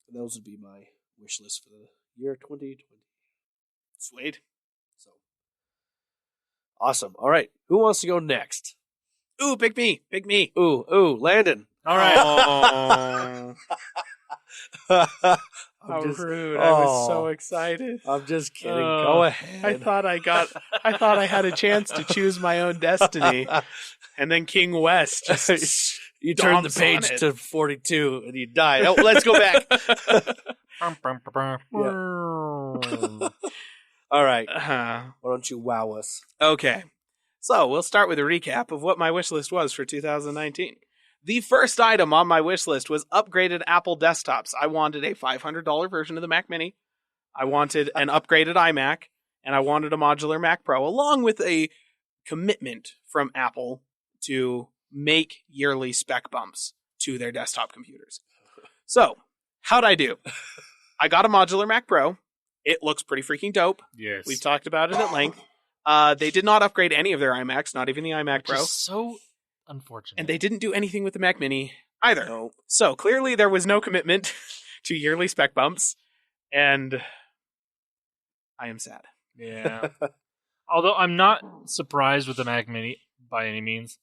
And those would be my wish list for the year 2020. Sweet. So awesome. All right. Who wants to go next? Ooh, pick me. Ooh, Landen. All right. How rude. I was so excited. I'm just kidding. Go ahead. I thought I had a chance to choose my own destiny. And then King West just you turned the page to 42 and you died. Oh, let's go back. All right. Why don't you wow us? Okay. So we'll start with a recap of what my wish list was for 2019. The first item on my wish list was upgraded Apple desktops. I wanted a $500 version of the Mac Mini. I wanted an upgraded iMac, and I wanted a modular Mac Pro, along with a commitment from Apple to make yearly spec bumps to their desktop computers. So, how'd I do? I got a modular Mac Pro. It looks pretty freaking dope. Yes. We've talked about it at length. They did not upgrade any of their iMacs, not even the iMac Pro. So unfortunate. And they didn't do anything with the Mac Mini either. No. So clearly there was no commitment to yearly spec bumps, and I am sad. Yeah. Although I'm not surprised with the Mac Mini by any means.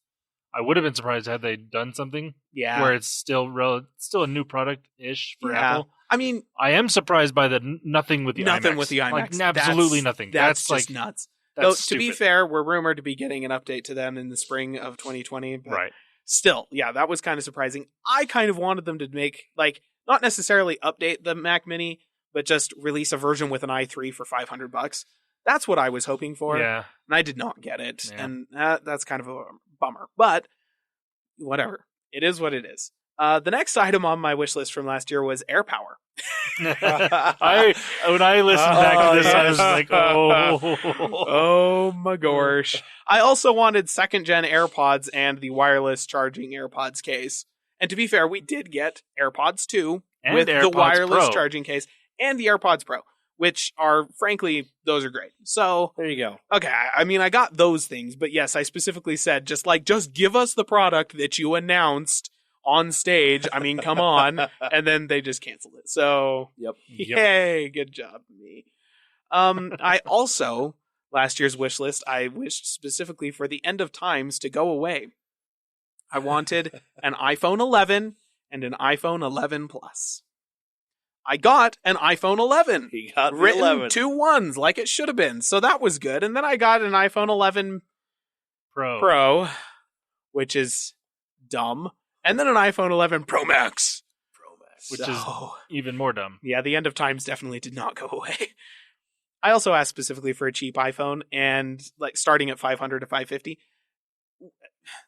I would have been surprised had they done something where it's still a new product-ish for Apple. I mean, I am surprised by the nothing with the iMacs. Nothing with the iMacs. Like, absolutely nothing. That's just nuts. Though, to be stupid. fair, we're rumored to be getting an update to them in the spring of 2020. But right. Still, yeah, that was kind of surprising. I kind of wanted them to make, not necessarily update the Mac Mini, but just release a version with an i3 for $500. That's what I was hoping for. Yeah. And I did not get it. Yeah. And that's kind of a bummer. But whatever. It is what it is. The next item on my wish list from last year was AirPower. When I listened back to this, I was like, oh my gosh. I also wanted second-gen AirPods and the wireless charging AirPods case. And to be fair, we did get AirPods 2 with AirPods the wireless Pro. Charging case and the AirPods Pro, which are, frankly, those are great. So there you go. Okay, I mean, I got those things, but yes, I specifically said, just give us the product that you announced on stage. I mean, come on. And then they just canceled it. So, yay, good job, me. I also, last year's wish list, I wished specifically for the end of times to go away. I wanted an iPhone 11 and an iPhone 11 Plus. I got an iPhone 11. He got the written 11. 2 ones like it should have been. So that was good. And then I got an iPhone 11 Pro, which is dumb. And then an iPhone 11 Pro Max. Which is even more dumb. Yeah, the end of times definitely did not go away. I also asked specifically for a cheap iPhone, and starting at $500 to $550.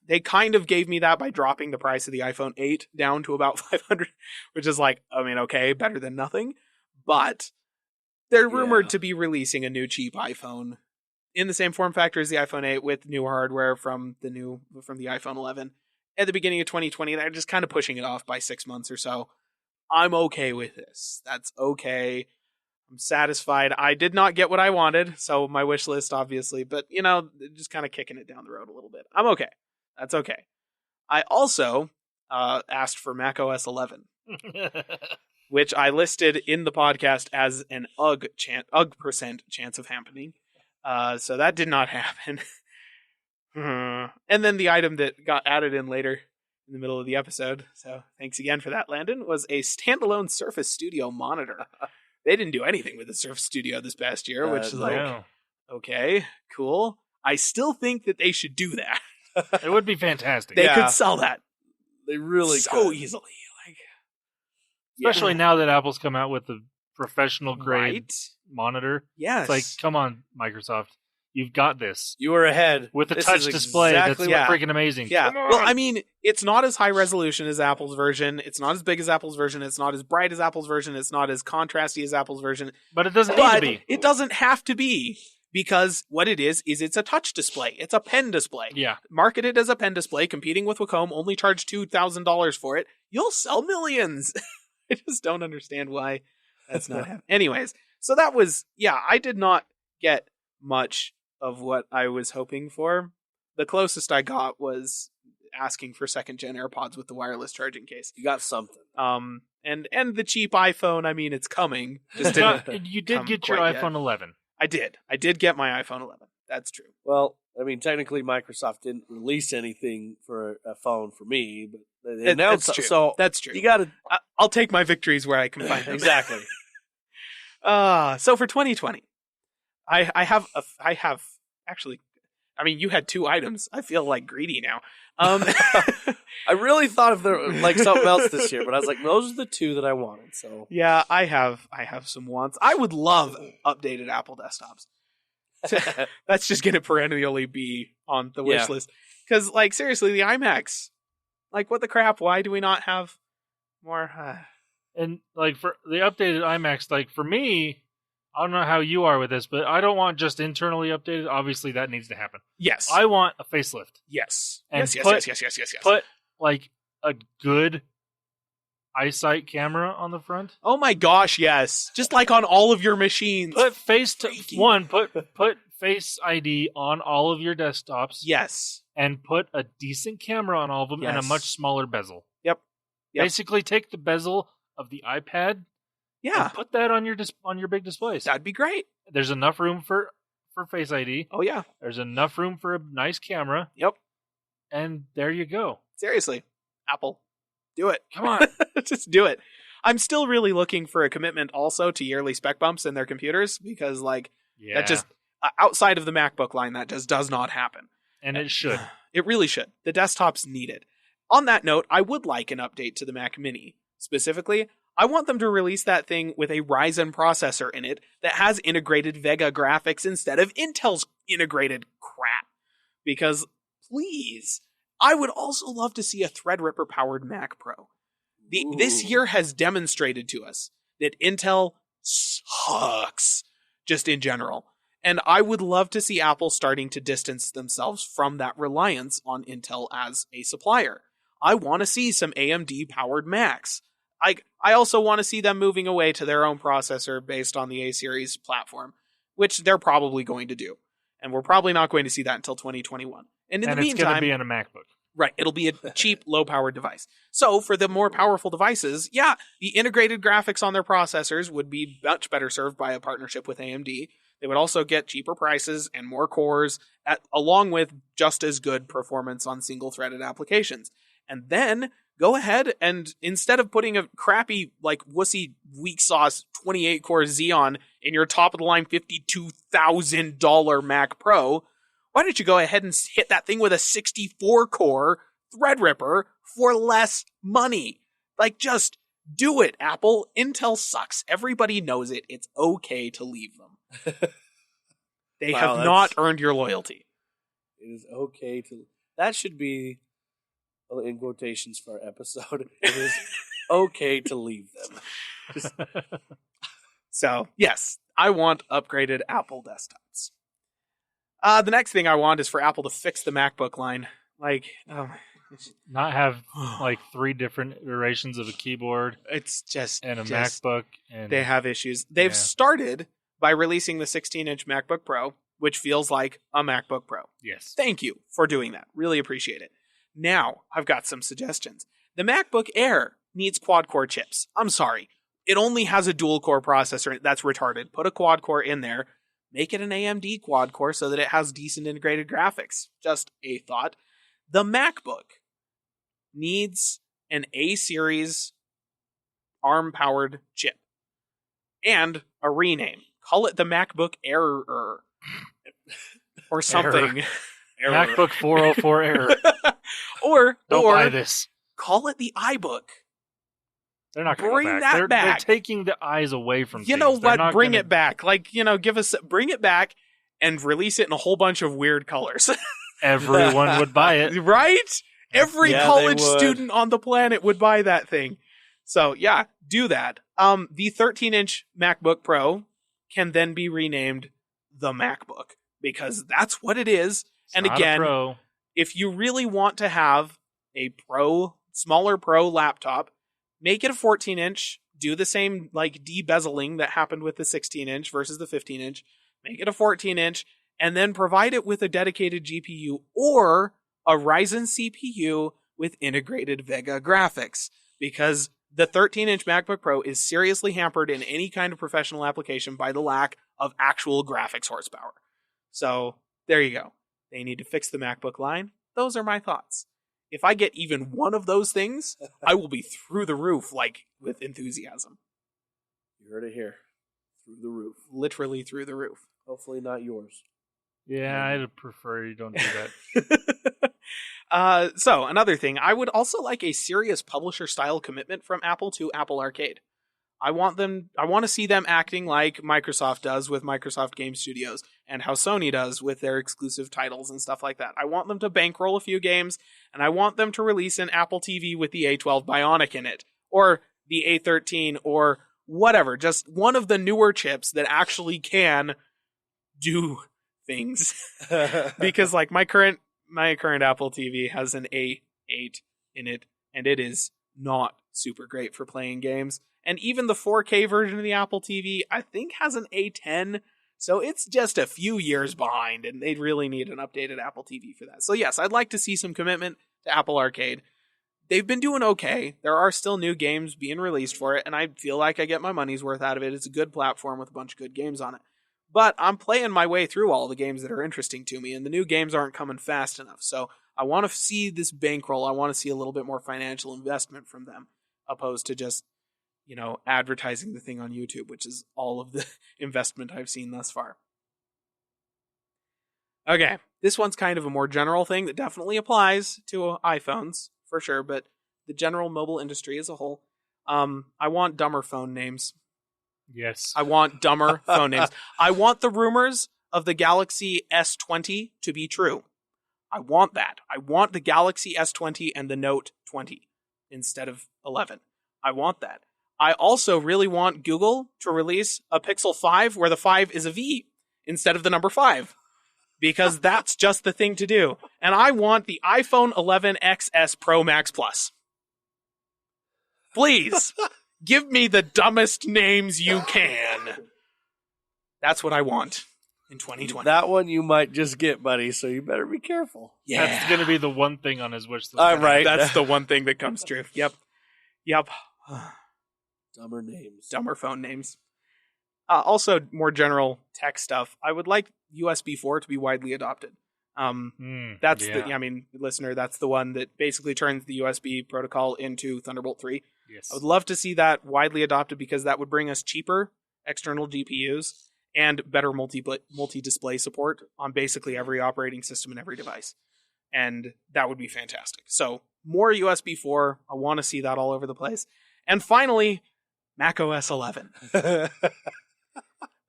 They kind of gave me that by dropping the price of the iPhone 8 down to about $500, which is okay, better than nothing. But they're rumored to be releasing a new cheap iPhone in the same form factor as the iPhone 8 with new hardware from the iPhone 11. At the beginning of 2020, they're just kind of pushing it off by 6 months or so. I'm okay with this. That's okay. I'm satisfied. I did not get what I wanted, so my wish list, obviously, but, just kind of kicking it down the road a little bit. I'm okay. That's okay. I also asked for macOS 11, which I listed in the podcast as an UGG% chance of happening. So that did not happen. And then the item that got added in later in the middle of the episode, so thanks again for that, Landen, was a standalone Surface Studio monitor. They didn't do anything with the Surface Studio this past year, which is like, okay, cool. I still think that they should do that. It would be fantastic. They could sell that. They really so could. easily. Like, especially now that Apple's come out with the professional grade monitor. Yes. It's like, come on, Microsoft. You've got this. You were ahead. With a touch display that's freaking amazing. Yeah. Well, I mean, it's not as high resolution as Apple's version. It's not as big as Apple's version. It's not as bright as Apple's version. It's not as contrasty as Apple's version. But it doesn't need to be. It doesn't have to be. Because what it is it's a touch display. It's a pen display. Yeah. Marketed as a pen display, competing with Wacom, only charge $2,000 for it. You'll sell millions. I just don't understand why that's not happening. Anyways, so that was, I did not get much of what I was hoping for. The closest I got was asking for second-gen AirPods with the wireless charging case. You got something. And the cheap iPhone, I mean, it's coming. Just you did get your iPhone 11. I did get my iPhone 11. That's true. Well, I mean, technically, Microsoft didn't release anything for a phone for me, but they announced it. So that's true. You got to. I'll take my victories where I can find them. Exactly. So for 2020, I have actually. I mean, you had 2 items. I feel like greedy now. I really thought of something else this year, but I was like, those are the 2 that I wanted. So yeah, I have some wants. I would love updated Apple desktops. That's just gonna perennially be on the wish list. Because, like, seriously, the iMacs, like, what the crap? Why do we not have more? And like for the updated iMacs, like for me, I don't know how you are with this, but I don't want just internally updated. Obviously, that needs to happen. Yes. I want a facelift. Yes. And yes. Put, like, a good eyesight camera on the front. Oh my gosh, yes. Just like on all of your machines. Put put Face ID on all of your desktops. Yes. And put a decent camera on all of them and a much smaller bezel. Yep. Basically, take the bezel of the iPad. Yeah. And put that on your big displays. That'd be great. There's enough room for Face ID. Oh, yeah. There's enough room for a nice camera. Yep. And there you go. Seriously. Apple. Do it. Come on. Just do it. I'm still really looking for a commitment also to yearly spec bumps in their computers because, like, that just, outside of the MacBook line, that just does not happen. And it should. It really should. The desktops need it. On that note, I would like an update to the Mac Mini. Specifically, I want them to release that thing with a Ryzen processor in it that has integrated Vega graphics instead of Intel's integrated crap. Because, please, I would also love to see a Threadripper powered Mac Pro. This year has demonstrated to us that Intel sucks, just in general. And I would love to see Apple starting to distance themselves from that reliance on Intel as a supplier. I want to see some AMD powered Macs. I also want to see them moving away to their own processor based on the A-series platform, which they're probably going to do. And we're probably not going to see that until 2021. And in the meantime, it's going to be in a MacBook. Right. It'll be a cheap, low-powered device. So for the more powerful devices, the integrated graphics on their processors would be much better served by a partnership with AMD. They would also get cheaper prices and more cores, along with just as good performance on single-threaded applications. And then go ahead and instead of putting a crappy, like, wussy, weak sauce 28-core Xeon in your top-of-the-line $52,000 Mac Pro, why don't you go ahead and hit that thing with a 64-core Threadripper for less money? Like, just do it, Apple. Intel sucks. Everybody knows it. It's okay to leave them. They have not earned your loyalty. It is okay to... That should be... in quotations for our episode, it is okay to leave them. So, yes, I want upgraded Apple desktops. The next thing I want is for Apple to fix the MacBook line. Like, not have like 3 different iterations of a keyboard. It's just and a MacBook. And they have issues. They've started by releasing the 16-inch MacBook Pro, which feels like a MacBook Pro. Yes. Thank you for doing that. Really appreciate it. Now, I've got some suggestions. The MacBook Air needs quad-core chips. I'm sorry. It only has a dual-core processor. That's retarded. Put a quad-core in there. Make it an AMD quad-core so that it has decent integrated graphics. Just a thought. The MacBook needs an A-series ARM-powered chip. and a rename. Call it the MacBook Error or something. Error. MacBook 404 Error. Don't buy this. Call it the iBook. They're not going to bring that back. They're taking the eyes away from things. You know what? Bring it back. Like, bring it back and release it in a whole bunch of weird colors. Everyone would buy it. Right? Every college student on the planet would buy that thing. So, yeah, do that. The 13-inch MacBook Pro can then be renamed the MacBook because that's what it is. And again, if you really want to have a smaller Pro laptop, make it a 14-inch. Do the same like de-bezeling that happened with the 16-inch versus the 15-inch. Make it a 14-inch, and then provide it with a dedicated GPU or a Ryzen CPU with integrated Vega graphics. Because the 13-inch MacBook Pro is seriously hampered in any kind of professional application by the lack of actual graphics horsepower. So, there you go. They need to fix the MacBook line. Those are my thoughts. If I get even one of those things, I will be through the roof, like, with enthusiasm. You heard it here. Through the roof. Literally through the roof. Hopefully not yours. Yeah, I'd prefer you don't do that. So, another thing. I would also like a serious publisher-style commitment from Apple to Apple Arcade. I want to see them acting like Microsoft does with Microsoft Game Studios and how Sony does with their exclusive titles and stuff like that. I want them to bankroll a few games, and I want them to release an Apple TV with the A12 Bionic in it, or the A13, or whatever. Just one of the newer chips that actually can do things. Because like my current Apple TV has an A8 in it, and it is not super great for playing games. And even the 4K version of the Apple TV, I think, has an A10. So it's just a few years behind, and they'd really need an updated Apple TV for that. So yes, I'd like to see some commitment to Apple Arcade. They've been doing okay. There are still new games being released for it, and I feel like I get my money's worth out of it. It's a good platform with a bunch of good games on it. But I'm playing my way through all the games that are interesting to me, and the new games aren't coming fast enough. So I want to see this bankroll. I want to see a little bit more financial investment from them, opposed to just advertising the thing on YouTube, which is all of the investment I've seen thus far. Okay, this one's kind of a more general thing that definitely applies to iPhones, for sure, but the general mobile industry as a whole. I want dumber phone names. Yes. I want dumber phone names. I want the rumors of the Galaxy S20 to be true. I want that. I want the Galaxy S20 and the Note 20 instead of 11. I want that. I also really want Google to release a Pixel 5 where the 5 is a V instead of the number 5. Because that's just the thing to do. And I want the iPhone 11 XS Pro Max Plus. Please, give me the dumbest names you can. That's what I want in 2020. That one you might just get, buddy, so you better be careful. Yeah. That's going to be the one thing on his wish list. Right. That's the one thing that comes true. Yep. Dumber names. Dumber phone names. Also, more general tech stuff. I would like USB 4 to be widely adopted. Listener, that's the one that basically turns the USB protocol into Thunderbolt 3. Yes. I would love to see that widely adopted because that would bring us cheaper external GPUs and better multi-display support on basically every operating system and every device. And that would be fantastic. So, more USB 4. I want to see that all over the place. And finally, macOS 11.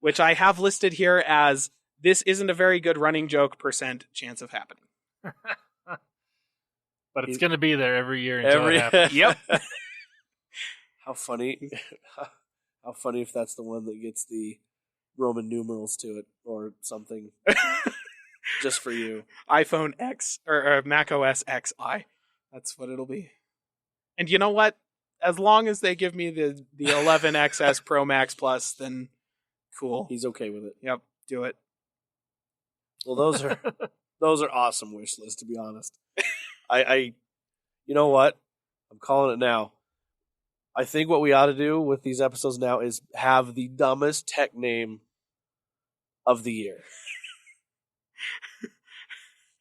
Which I have listed here as this isn't a very good running joke % chance of happening. But it's going to be there every year until it happens. Yep. How funny. How funny if that's the one that gets the Roman numerals to it or something. Just for you. iPhone X or macOS XI. That's what it'll be. And you know what? As long as they give me the 11 XS Pro Max Plus, then cool. He's okay with it. Yep, do it. Well, those are awesome wish lists, to be honest. I you know what? I'm calling it now. I think what we ought to do with these episodes now is have the dumbest tech name of the year.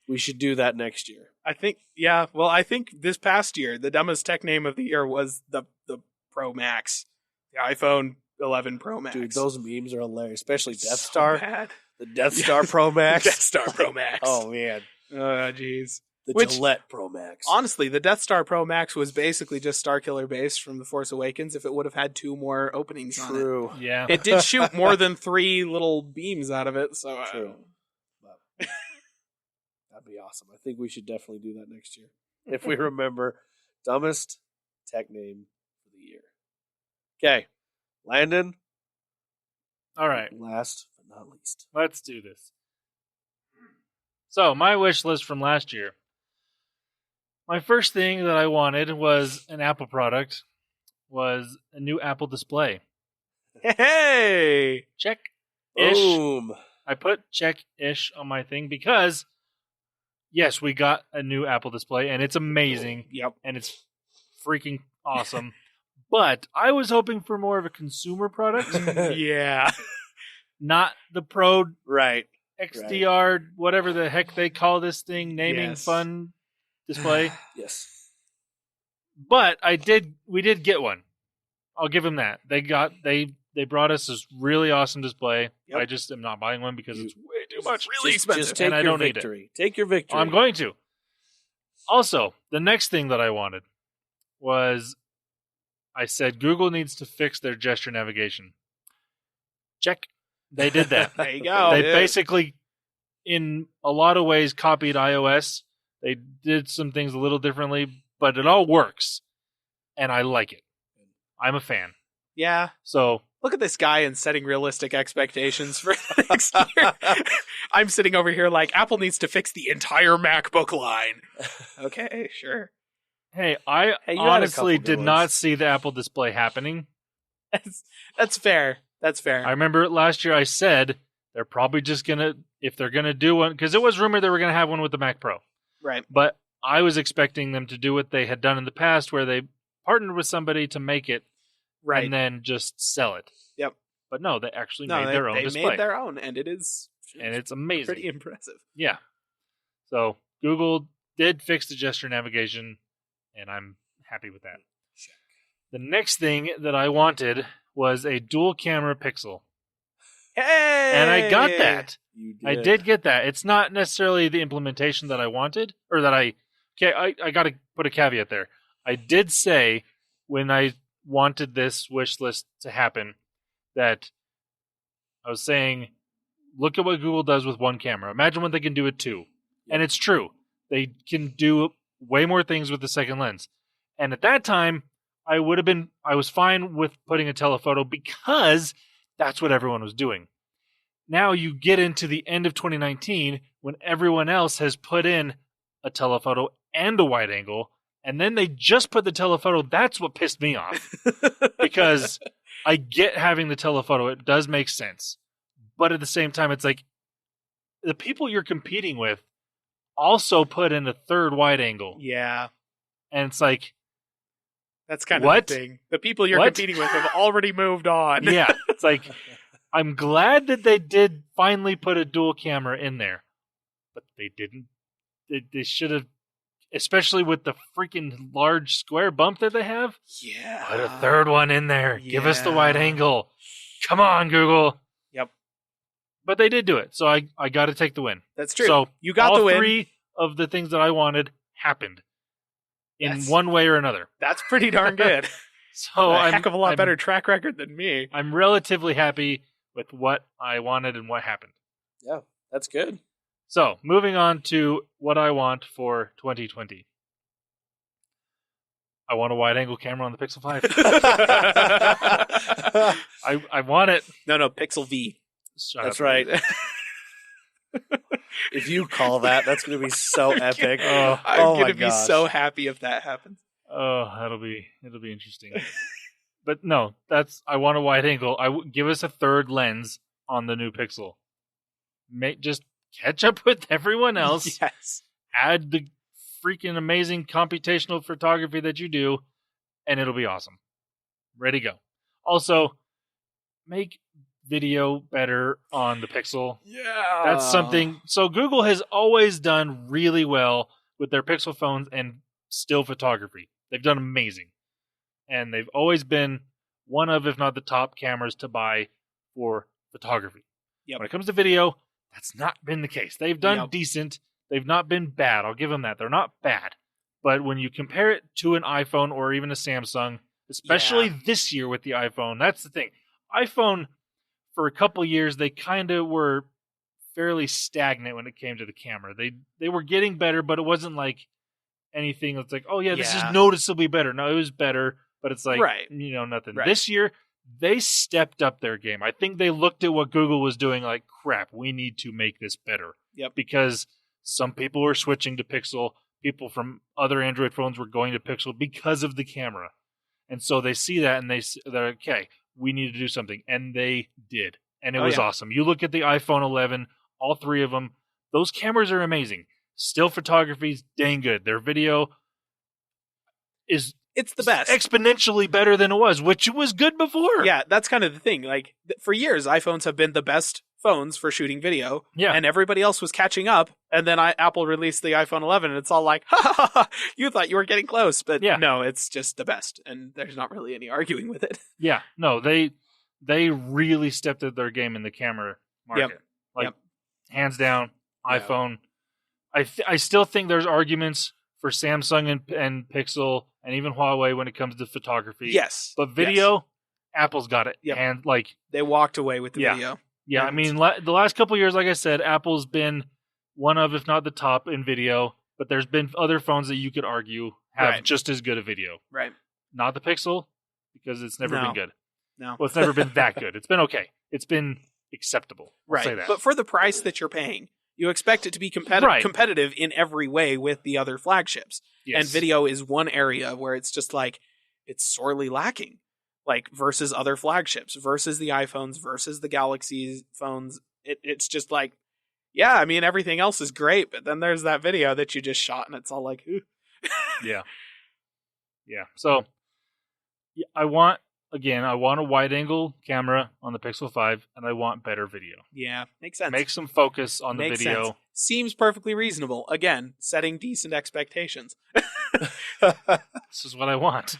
We should do that next year. I think this past year, the dumbest tech name of the year was the Pro Max. The iPhone 11 Pro Max. Dude, those memes are hilarious, especially Death So Star. bad. The Death Star Pro Max. Death Star Pro Max. Oh, man. Jeez. The Gillette Pro Max. Honestly, the Death Star Pro Max was basically just Starkiller Base from The Force Awakens if it would have had 2 more openings on it. True. Yeah. It did shoot more than 3 little beams out of it, so... True. That'd be awesome. I think we should definitely do that next year. If we remember, dumbest tech name for the year. Okay. Landen. All right. Last but not least. Let's do this. So, my wish list from last year. My first thing that I wanted was an Apple product, was a new Apple display. Hey! Check-ish. Boom. I put check-ish on my thing because, yes, we got a new Apple display, and it's amazing. Yep. And it's freaking awesome. But I was hoping for more of a consumer product. Yeah. Not the Pro Right. XDR, whatever the heck they call this thing, naming fun display. Yes. But we did get one. I'll give them that. They brought us this really awesome display. Yep. I just am not buying one because it's way too much. Really expensive. Just take and I your don't need victory. Take your victory. I'm going to. Also, the next thing that I wanted was I said Google needs to fix their gesture navigation. Check. They did that. There you go. They basically, in a lot of ways, copied iOS. They did some things a little differently, but it all works. And I like it. I'm a fan. Yeah. So look at this guy and setting realistic expectations for next year. I'm sitting over here like, Apple needs to fix the entire MacBook line. Okay, sure. Hey, I honestly did not see the Apple display happening. That's fair. That's fair. I remember last year I said they're probably just going to, if they're going to do one, because it was rumored they were going to have one with the Mac Pro. Right. But I was expecting them to do what they had done in the past where they partnered with somebody to make it and then just sell it. Yep. But no, they actually made their own display. They made their own, and it's amazing. Pretty impressive. Yeah. So Google did fix the gesture navigation, and I'm happy with that. Check. The next thing that I wanted was a dual camera Pixel. Hey! And I got that. You did. I did get that. It's not necessarily the implementation that I wanted, or that I got to put a caveat there. I did say when I wanted this wish list to happen that I was saying, look at what Google does with one camera. Imagine what they can do with 2. And it's true. They can do way more things with the second lens. And at that time, I was fine with putting a telephoto because that's what everyone was doing. Now you get into the end of 2019 when everyone else has put in a telephoto and a wide angle, and then they just put the telephoto. That's what pissed me off. Because I get having the telephoto. It does make sense. But at the same time, it's like the people you're competing with also put in a third wide angle. Yeah. And it's like, that's kind of the thing. The people you're competing with have already moved on. Yeah. It's like, I'm glad that they did finally put a dual camera in there. But they didn't. They should have, especially with the freaking large square bump that they have. Yeah. Put a third one in there. Yeah. Give us the wide angle. Come on, Google. Yep. But they did do it. So I got to take the win. That's true. So you got the win. All 3 of the things that I wanted happened. In one way or another. That's pretty darn good. So a heck of a lot better track record than me. I'm relatively happy with what I wanted and what happened. Yeah, that's good. So, moving on to what I want for 2020. I want a wide-angle camera on the Pixel 5. I want it. No, Pixel V. That's right. If you call that, that's going to be so epic. I'm going to be so happy if that happens. Oh, it'll be interesting. But no, I want a wide angle. Give us a third lens on the new Pixel. Just catch up with everyone else. Yes. Add the freaking amazing computational photography that you do, and it'll be awesome. Ready to go. Also, make video better on the Pixel. Yeah. That's something. So Google has always done really well with their Pixel phones and still photography. They've done amazing. And they've always been one of, if not the top cameras to buy for photography. Yep. When it comes to video, that's not been the case. They've done decent. They've not been bad. I'll give them that. They're not bad. But when you compare it to an iPhone or even a Samsung, especially this year with the iPhone, that's the thing. iPhone, for a couple years, they kind of were fairly stagnant when it came to the camera. They were getting better, but it wasn't like anything that's like, oh yeah, this is noticeably better. No, it was better, but it's like, nothing. Right. This year, they stepped up their game. I think they looked at what Google was doing like, crap, we need to make this better. Yep. Because some people were switching to Pixel. People from other Android phones were going to Pixel because of the camera. And so they see that and they're okay, we need to do something. And they did. And it was awesome. You look at the iPhone 11, all three of them, those cameras are amazing. Still photography's dang good. Their video is... It's the best. Exponentially better than it was, which it was good before. Yeah, that's kind of the thing. Like, for years, iPhones have been the best phones for shooting video. Yeah. And everybody else was catching up. And then Apple released the iPhone 11, and it's all like, ha ha ha, you thought you were getting close. But no, it's just the best. And there's not really any arguing with it. Yeah. No, they really stepped up their game in the camera market. Hands down, iPhone. I still think there's arguments for Samsung and Pixel and even Huawei when it comes to photography. Yes. But video, Apple's got it. Yep. And they walked away with the video. Yeah, I mean, the last couple of years, like I said, Apple's been one of, if not the top in video, but there's been other phones that you could argue have just as good a video. Right. Not the Pixel, because it's never been good. No. Well, it's never been that good. It's been okay. It's been acceptable. Right. I'll say that. But for the price that you're paying, you expect it to be competitive in every way with the other flagships. Yes. And video is one area where it's just like, it's sorely lacking. Like, versus other flagships, versus the iPhones, versus the Galaxy phones. It's just like, yeah, I mean, everything else is great, but then there's that video that you just shot, and it's all like, ooh. Yeah. So, I want a wide-angle camera on the Pixel 5, and I want better video. Yeah, makes sense. Make some focus on the video. Sense. Seems perfectly reasonable. Again, setting decent expectations. This is what I want.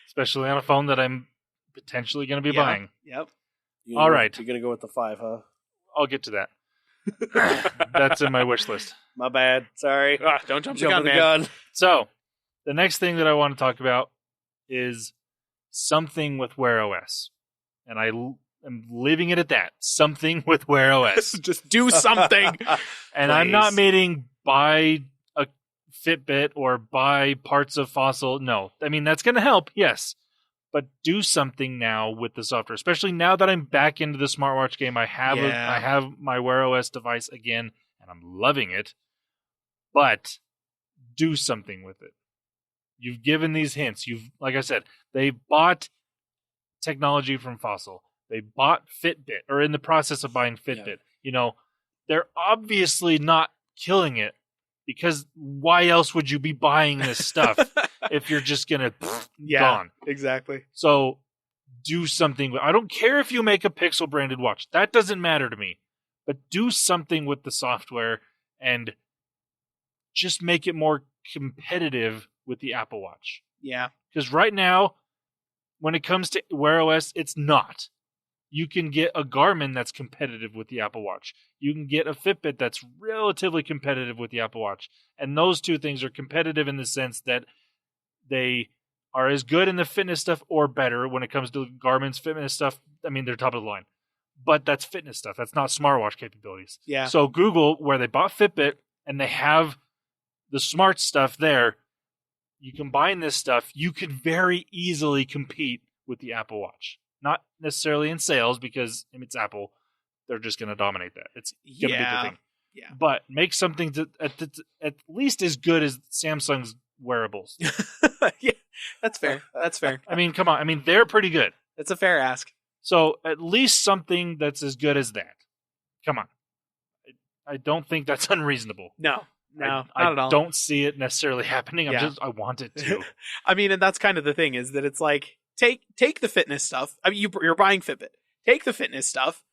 Especially on a phone that I'm potentially going to be buying. Yep. All right. You're going to go with the 5, huh? I'll get to that. That's in my wish list. My bad. Sorry. Don't jump the gun, man. So, the next thing that I want to talk about is something with Wear OS. And I am leaving it at that. Something with Wear OS. Just do something. And I'm not meaning buy a Fitbit or buy parts of Fossil. No. I mean, that's going to help, yes. But do something now with the software, especially now that I'm back into the smartwatch game. I have my Wear OS device again, and I'm loving it. But do something with it. You've given these hints. Like I said, they bought technology from Fossil. They bought Fitbit, or in the process of buying Fitbit. Yeah. They're obviously not killing it, because why else would you be buying this stuff if you're just going to gone? Exactly. So do something. I don't care if you make a Pixel branded watch. That doesn't matter to me. But do something with the software and just make it more competitive with the Apple Watch. Yeah. Because right now, when it comes to Wear OS, it's not. You can get a Garmin that's competitive with the Apple Watch. You can get a Fitbit that's relatively competitive with the Apple Watch. And those two things are competitive in the sense that they are as good in the fitness stuff or better when it comes to Garmin's fitness stuff. I mean, they're top of the line. But that's fitness stuff. That's not smartwatch capabilities. Yeah. So Google, where they bought Fitbit and they have the smart stuff there, you combine this stuff, you could very easily compete with the Apple Watch. Not necessarily in sales, because it's Apple. They're just going to dominate that. It's going to be the thing. Yeah. But make something at least as good as Samsung's wearables. Yeah, that's fair. That's fair. I mean, come on. I mean, they're pretty good. It's a fair ask. So at least something that's as good as that. Come on. I don't think that's unreasonable. No, not at all. I don't see it necessarily happening. I want it to. I mean, and that's kind of the thing, is that it's like, take the fitness stuff. I mean, you're buying Fitbit. Take the fitness stuff,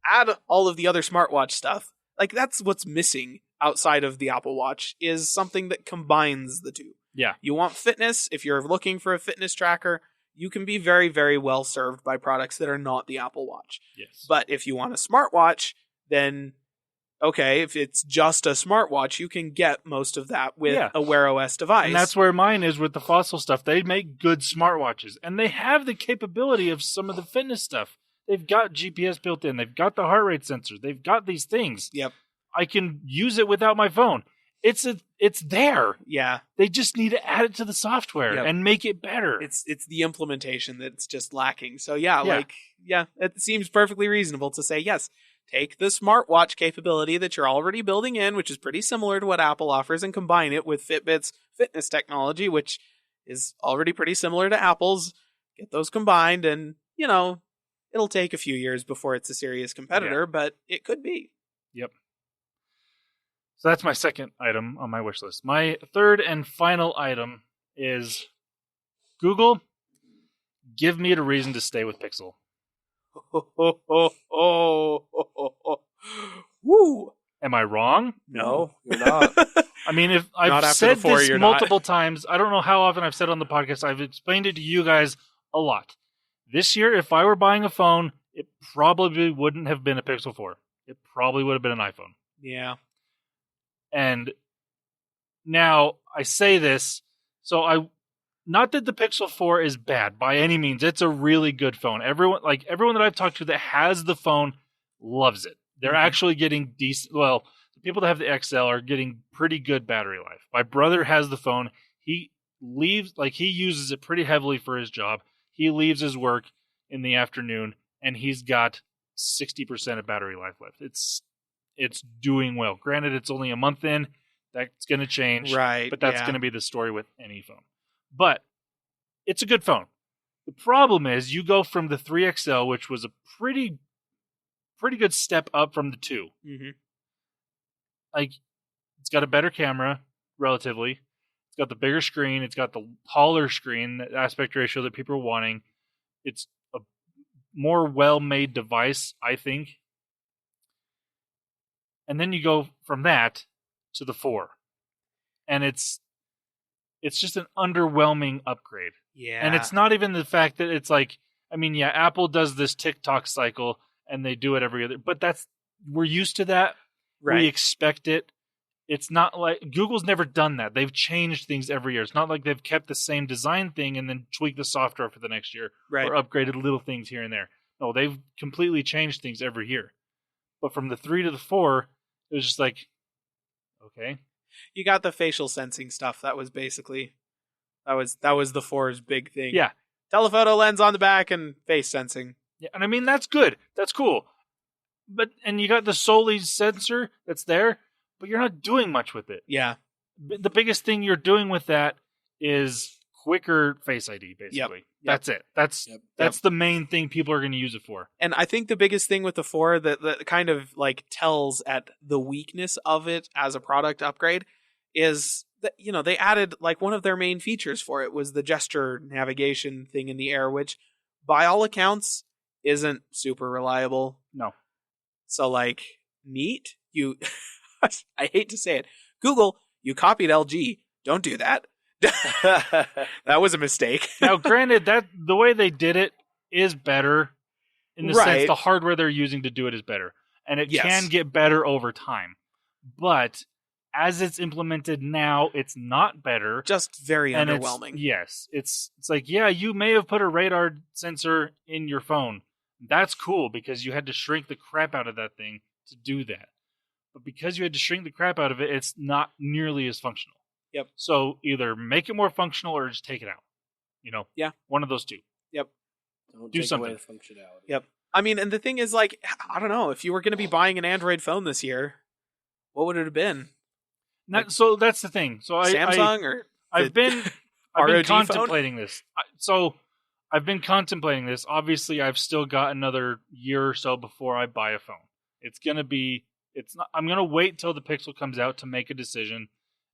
add all of the other smartwatch stuff. Like, that's what's missing outside of the Apple Watch, is something that combines the two. Yeah. You want fitness. If you're looking for a fitness tracker, you can be very, very well served by products that are not the Apple Watch. Yes. But if you want a smartwatch, then okay, if it's just a smartwatch, you can get most of that with a Wear OS device. And that's where mine is with the Fossil stuff. They make good smartwatches, and they have the capability of some of the fitness stuff. They've got GPS built in. They've got the heart rate sensor. They've got these things. Yep. I can use it without my phone. It's there. Yeah. They just need to add it to the software and make it better. It's the implementation that's just lacking. So it seems perfectly reasonable to say, yes, take the smartwatch capability that you're already building in, which is pretty similar to what Apple offers, and combine it with Fitbit's fitness technology, which is already pretty similar to Apple's. Get those combined, and, it'll take a few years before it's a serious competitor, but it could be. Yep. So that's my second item on my wish list. My third and final item is Google, give me a reason to stay with Pixel. Woo! Am I wrong? No, you're not. I mean, if I've said this multiple times, I don't know how often I've said on the podcast, I've explained it to you guys a lot. This year, if I were buying a phone, it probably wouldn't have been a Pixel 4. It probably would have been an iPhone. Yeah. And now I say this, so not that the Pixel 4 is bad by any means. It's a really good phone. Everyone that I've talked to that has the phone loves it. They're actually getting decent. Well, the people that have the XL are getting pretty good battery life. My brother has the phone. He uses it pretty heavily for his job. He leaves his work in the afternoon, and he's got 60% of battery life left. It's doing well. Granted, it's only a month in. That's going to change. Right. But that's going to be the story with any phone. But it's a good phone. The problem is you go from the 3XL, which was a pretty good step up from the 2. Mm-hmm. Like, it's got a better camera, relatively. It's got the bigger screen. It's got the taller screen, the aspect ratio that people are wanting. It's a more well-made device, I think. And then you go from that to the 4. And it's just an underwhelming upgrade. Yeah. And it's not even the fact that it's like, I mean, yeah, Apple does this TikTok cycle and they do it every other, but we're used to that. Right. We expect it. It's not like Google's never done that. They've changed things every year. It's not like they've kept the same design thing and then tweaked the software for the next year or upgraded little things here and there. No, they've completely changed things every year. But from the 3 to the 4, it was just like, okay. You got the facial sensing stuff. That was basically that was the 4's big thing. Yeah. Telephoto lens on the back and face sensing. Yeah, and I mean that's good. That's cool. And you got the Soli sensor that's there, but you're not doing much with it. Yeah. The biggest thing you're doing with that is quicker Face ID, basically. Yep. That's it. That's the main thing people are going to use it for. And I think the biggest thing with the 4 that kind of like tells at the weakness of it as a product upgrade is that, they added like one of their main features for it was the gesture navigation thing in the air, which by all accounts isn't super reliable. No. So like neat. I hate to say it. Google, you copied LG. Don't do that. That was a mistake. Now, granted, that the way they did it is better in the sense the hardware they're using to do it is better. And it can get better over time. But as it's implemented now, it's not better. Just very underwhelming. It's like, yeah, you may have put a radar sensor in your phone. That's cool because you had to shrink the crap out of that thing to do that. But because you had to shrink the crap out of it, it's not nearly as functional. Yep. So either make it more functional or just take it out. Yeah. One of those two. Yep. Don't do take something. Away the functionality. Yep. I mean, and the thing is, like, I don't know, if you were going to be buying an Android phone this year, what would it have been? So that's the thing. So Samsung I've been contemplating this. I've been contemplating this. Obviously, I've still got another year or so before I buy a phone. I'm going to wait till the Pixel comes out to make a decision,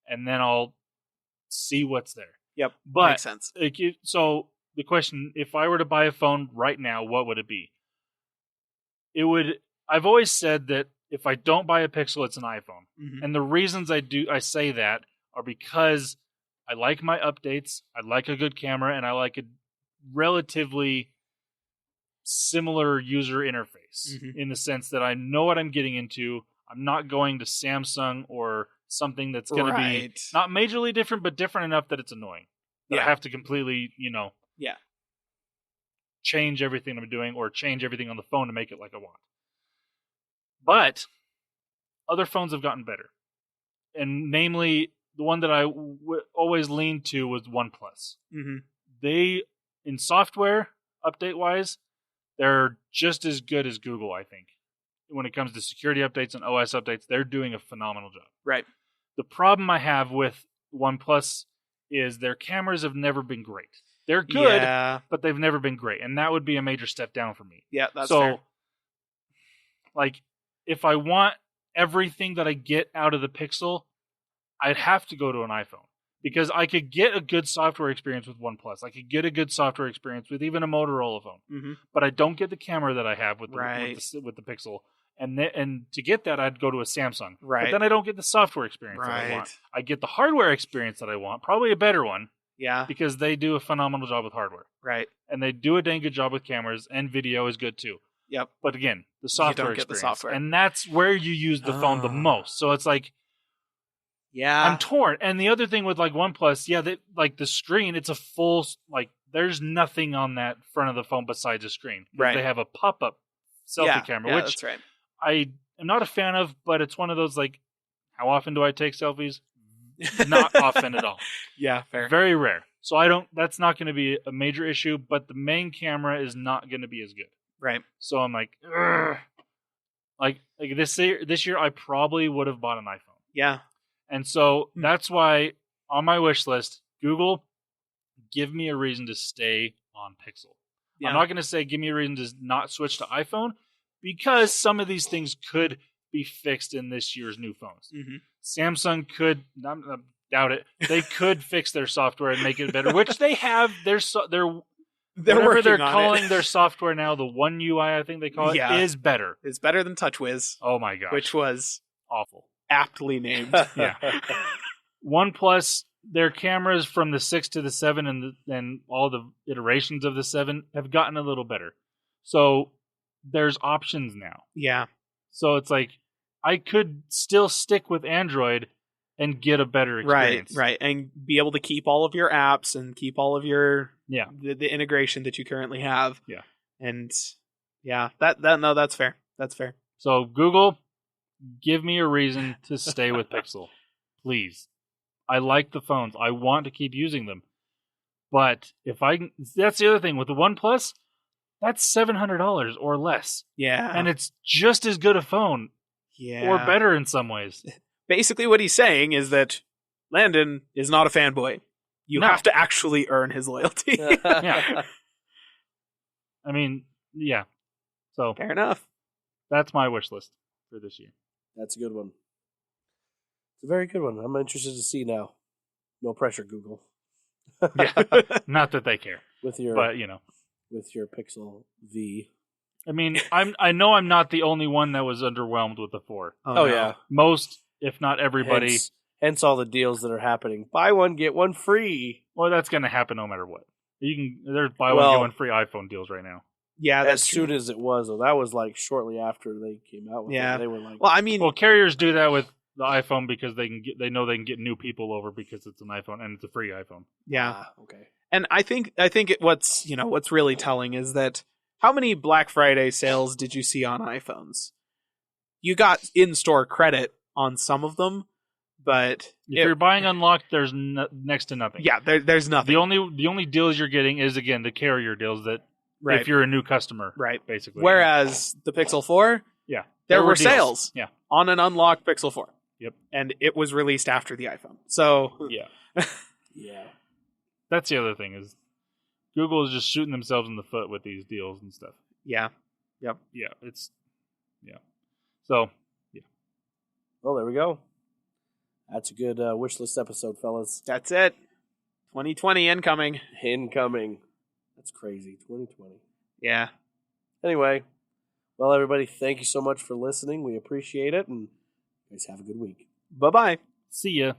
and then I'll see what's there. Yep, but makes sense. So the question, if I were to buy a phone right now, what would it be? I've always said that if I don't buy a Pixel, it's an iPhone. Mm-hmm. And the reasons I say that are because I like my updates, I like a good camera, and I like relatively similar user interface in the sense that I know what I'm getting into. I'm not going to Samsung or something that's going to be not majorly different, but different enough that it's annoying. That I have to completely, change everything I'm doing or change everything on the phone to make it like I want. But other phones have gotten better. And namely, the one that I always leaned to was OnePlus. Mm-hmm. They, in software, update-wise, they're just as good as Google, I think. When it comes to security updates and OS updates, they're doing a phenomenal job. Right. The problem I have with OnePlus is their cameras have never been great. They're good, but they've never been great. And that would be a major step down for me. Yeah, that's fair. Like, if I want everything that I get out of the Pixel, I'd have to go to an iPhone. Because I could get a good software experience with OnePlus. I could get a good software experience with even a Motorola phone. Mm-hmm. But I don't get the camera that I have with the Pixel. And to get that, I'd go to a Samsung. Right. But then I don't get the software experience that I want. I get the hardware experience that I want. Probably a better one. Yeah. Because they do a phenomenal job with hardware. Right. And they do a dang good job with cameras, and video is good too. Yep. But again, the software you don't experience. Get the software. And that's where you use the phone the most. So it's like, yeah, I'm torn. And the other thing with like OnePlus, the screen, it's a full, there's nothing on that front of the phone besides a screen. Right. They have a pop-up selfie camera, which that's right. I am not a fan of, but it's one of those, how often do I take selfies? Not often at all. Yeah, fair. Very rare. So that's not going to be a major issue, but the main camera is not going to be as good. Right. So I'm like, ugh. Like this year, I probably would have bought an iPhone. Yeah. And so that's why on my wish list, Google, give me a reason to stay on Pixel. Yeah. I'm not going to say give me a reason to not switch to iPhone, because some of these things could be fixed in this year's new phones. Mm-hmm. Samsung could, I doubt it, they could fix their software and make it better, which they have. They're whatever they're calling their software now, the One UI, I think they call it, is better. It's better than TouchWiz. Oh my gosh. Which was awful. Aptly named. Yeah. OnePlus, their cameras from the 6 to the 7 and all the iterations of the 7 have gotten a little better. So there's options now. Yeah. So it's like, I could still stick with Android and get a better experience. Right. And be able to keep all of your apps and keep all of your the integration that you currently have. Yeah. And that's fair. That's fair. So Google, give me a reason to stay with Pixel. Please. I like the phones. I want to keep using them. But that's the other thing with the OnePlus, that's $700 or less. Yeah. And it's just as good a phone. Yeah. Or better in some ways. Basically what he's saying is that Landen is not a fanboy. You have to actually earn his loyalty. Yeah. I mean, yeah. So fair enough. That's my wish list for this year. That's a good one. It's a very good one. I'm interested to see now. No pressure, Google. Yeah. Not that they care. With your Pixel V. I mean, I know I'm not the only one that was underwhelmed with the 4. Oh yeah. Most, if not everybody. Hence all the deals that are happening. Buy one, get one free. Well, that's going to happen no matter what. There's buy one, get one free iPhone deals right now. Yeah, as soon as it was, though. That was shortly after they came out with it. They were carriers do that with the iPhone because they know they can get new people over because it's an iPhone and it's a free iPhone. Yeah. Okay. And I think what's really telling is that how many Black Friday sales did you see on iPhones? You got in-store credit on some of them, but if you're buying unlocked, there's next to nothing. Yeah, there's nothing. The only deals you're getting is, again, the carrier deals that if you're a new customer, right? Basically. Whereas the Pixel 4, there were sales on an unlocked Pixel 4. Yep. And it was released after the iPhone. So yeah. That's the other thing is Google is just shooting themselves in the foot with these deals and stuff. Yeah. Yep. Yeah. So, yeah. Well, there we go. That's a good wish list episode, fellas. That's it. 2020 incoming. That's crazy. 2020. Yeah. Anyway, well, everybody, thank you so much for listening. We appreciate it, and you guys have a good week. Bye-bye. See ya.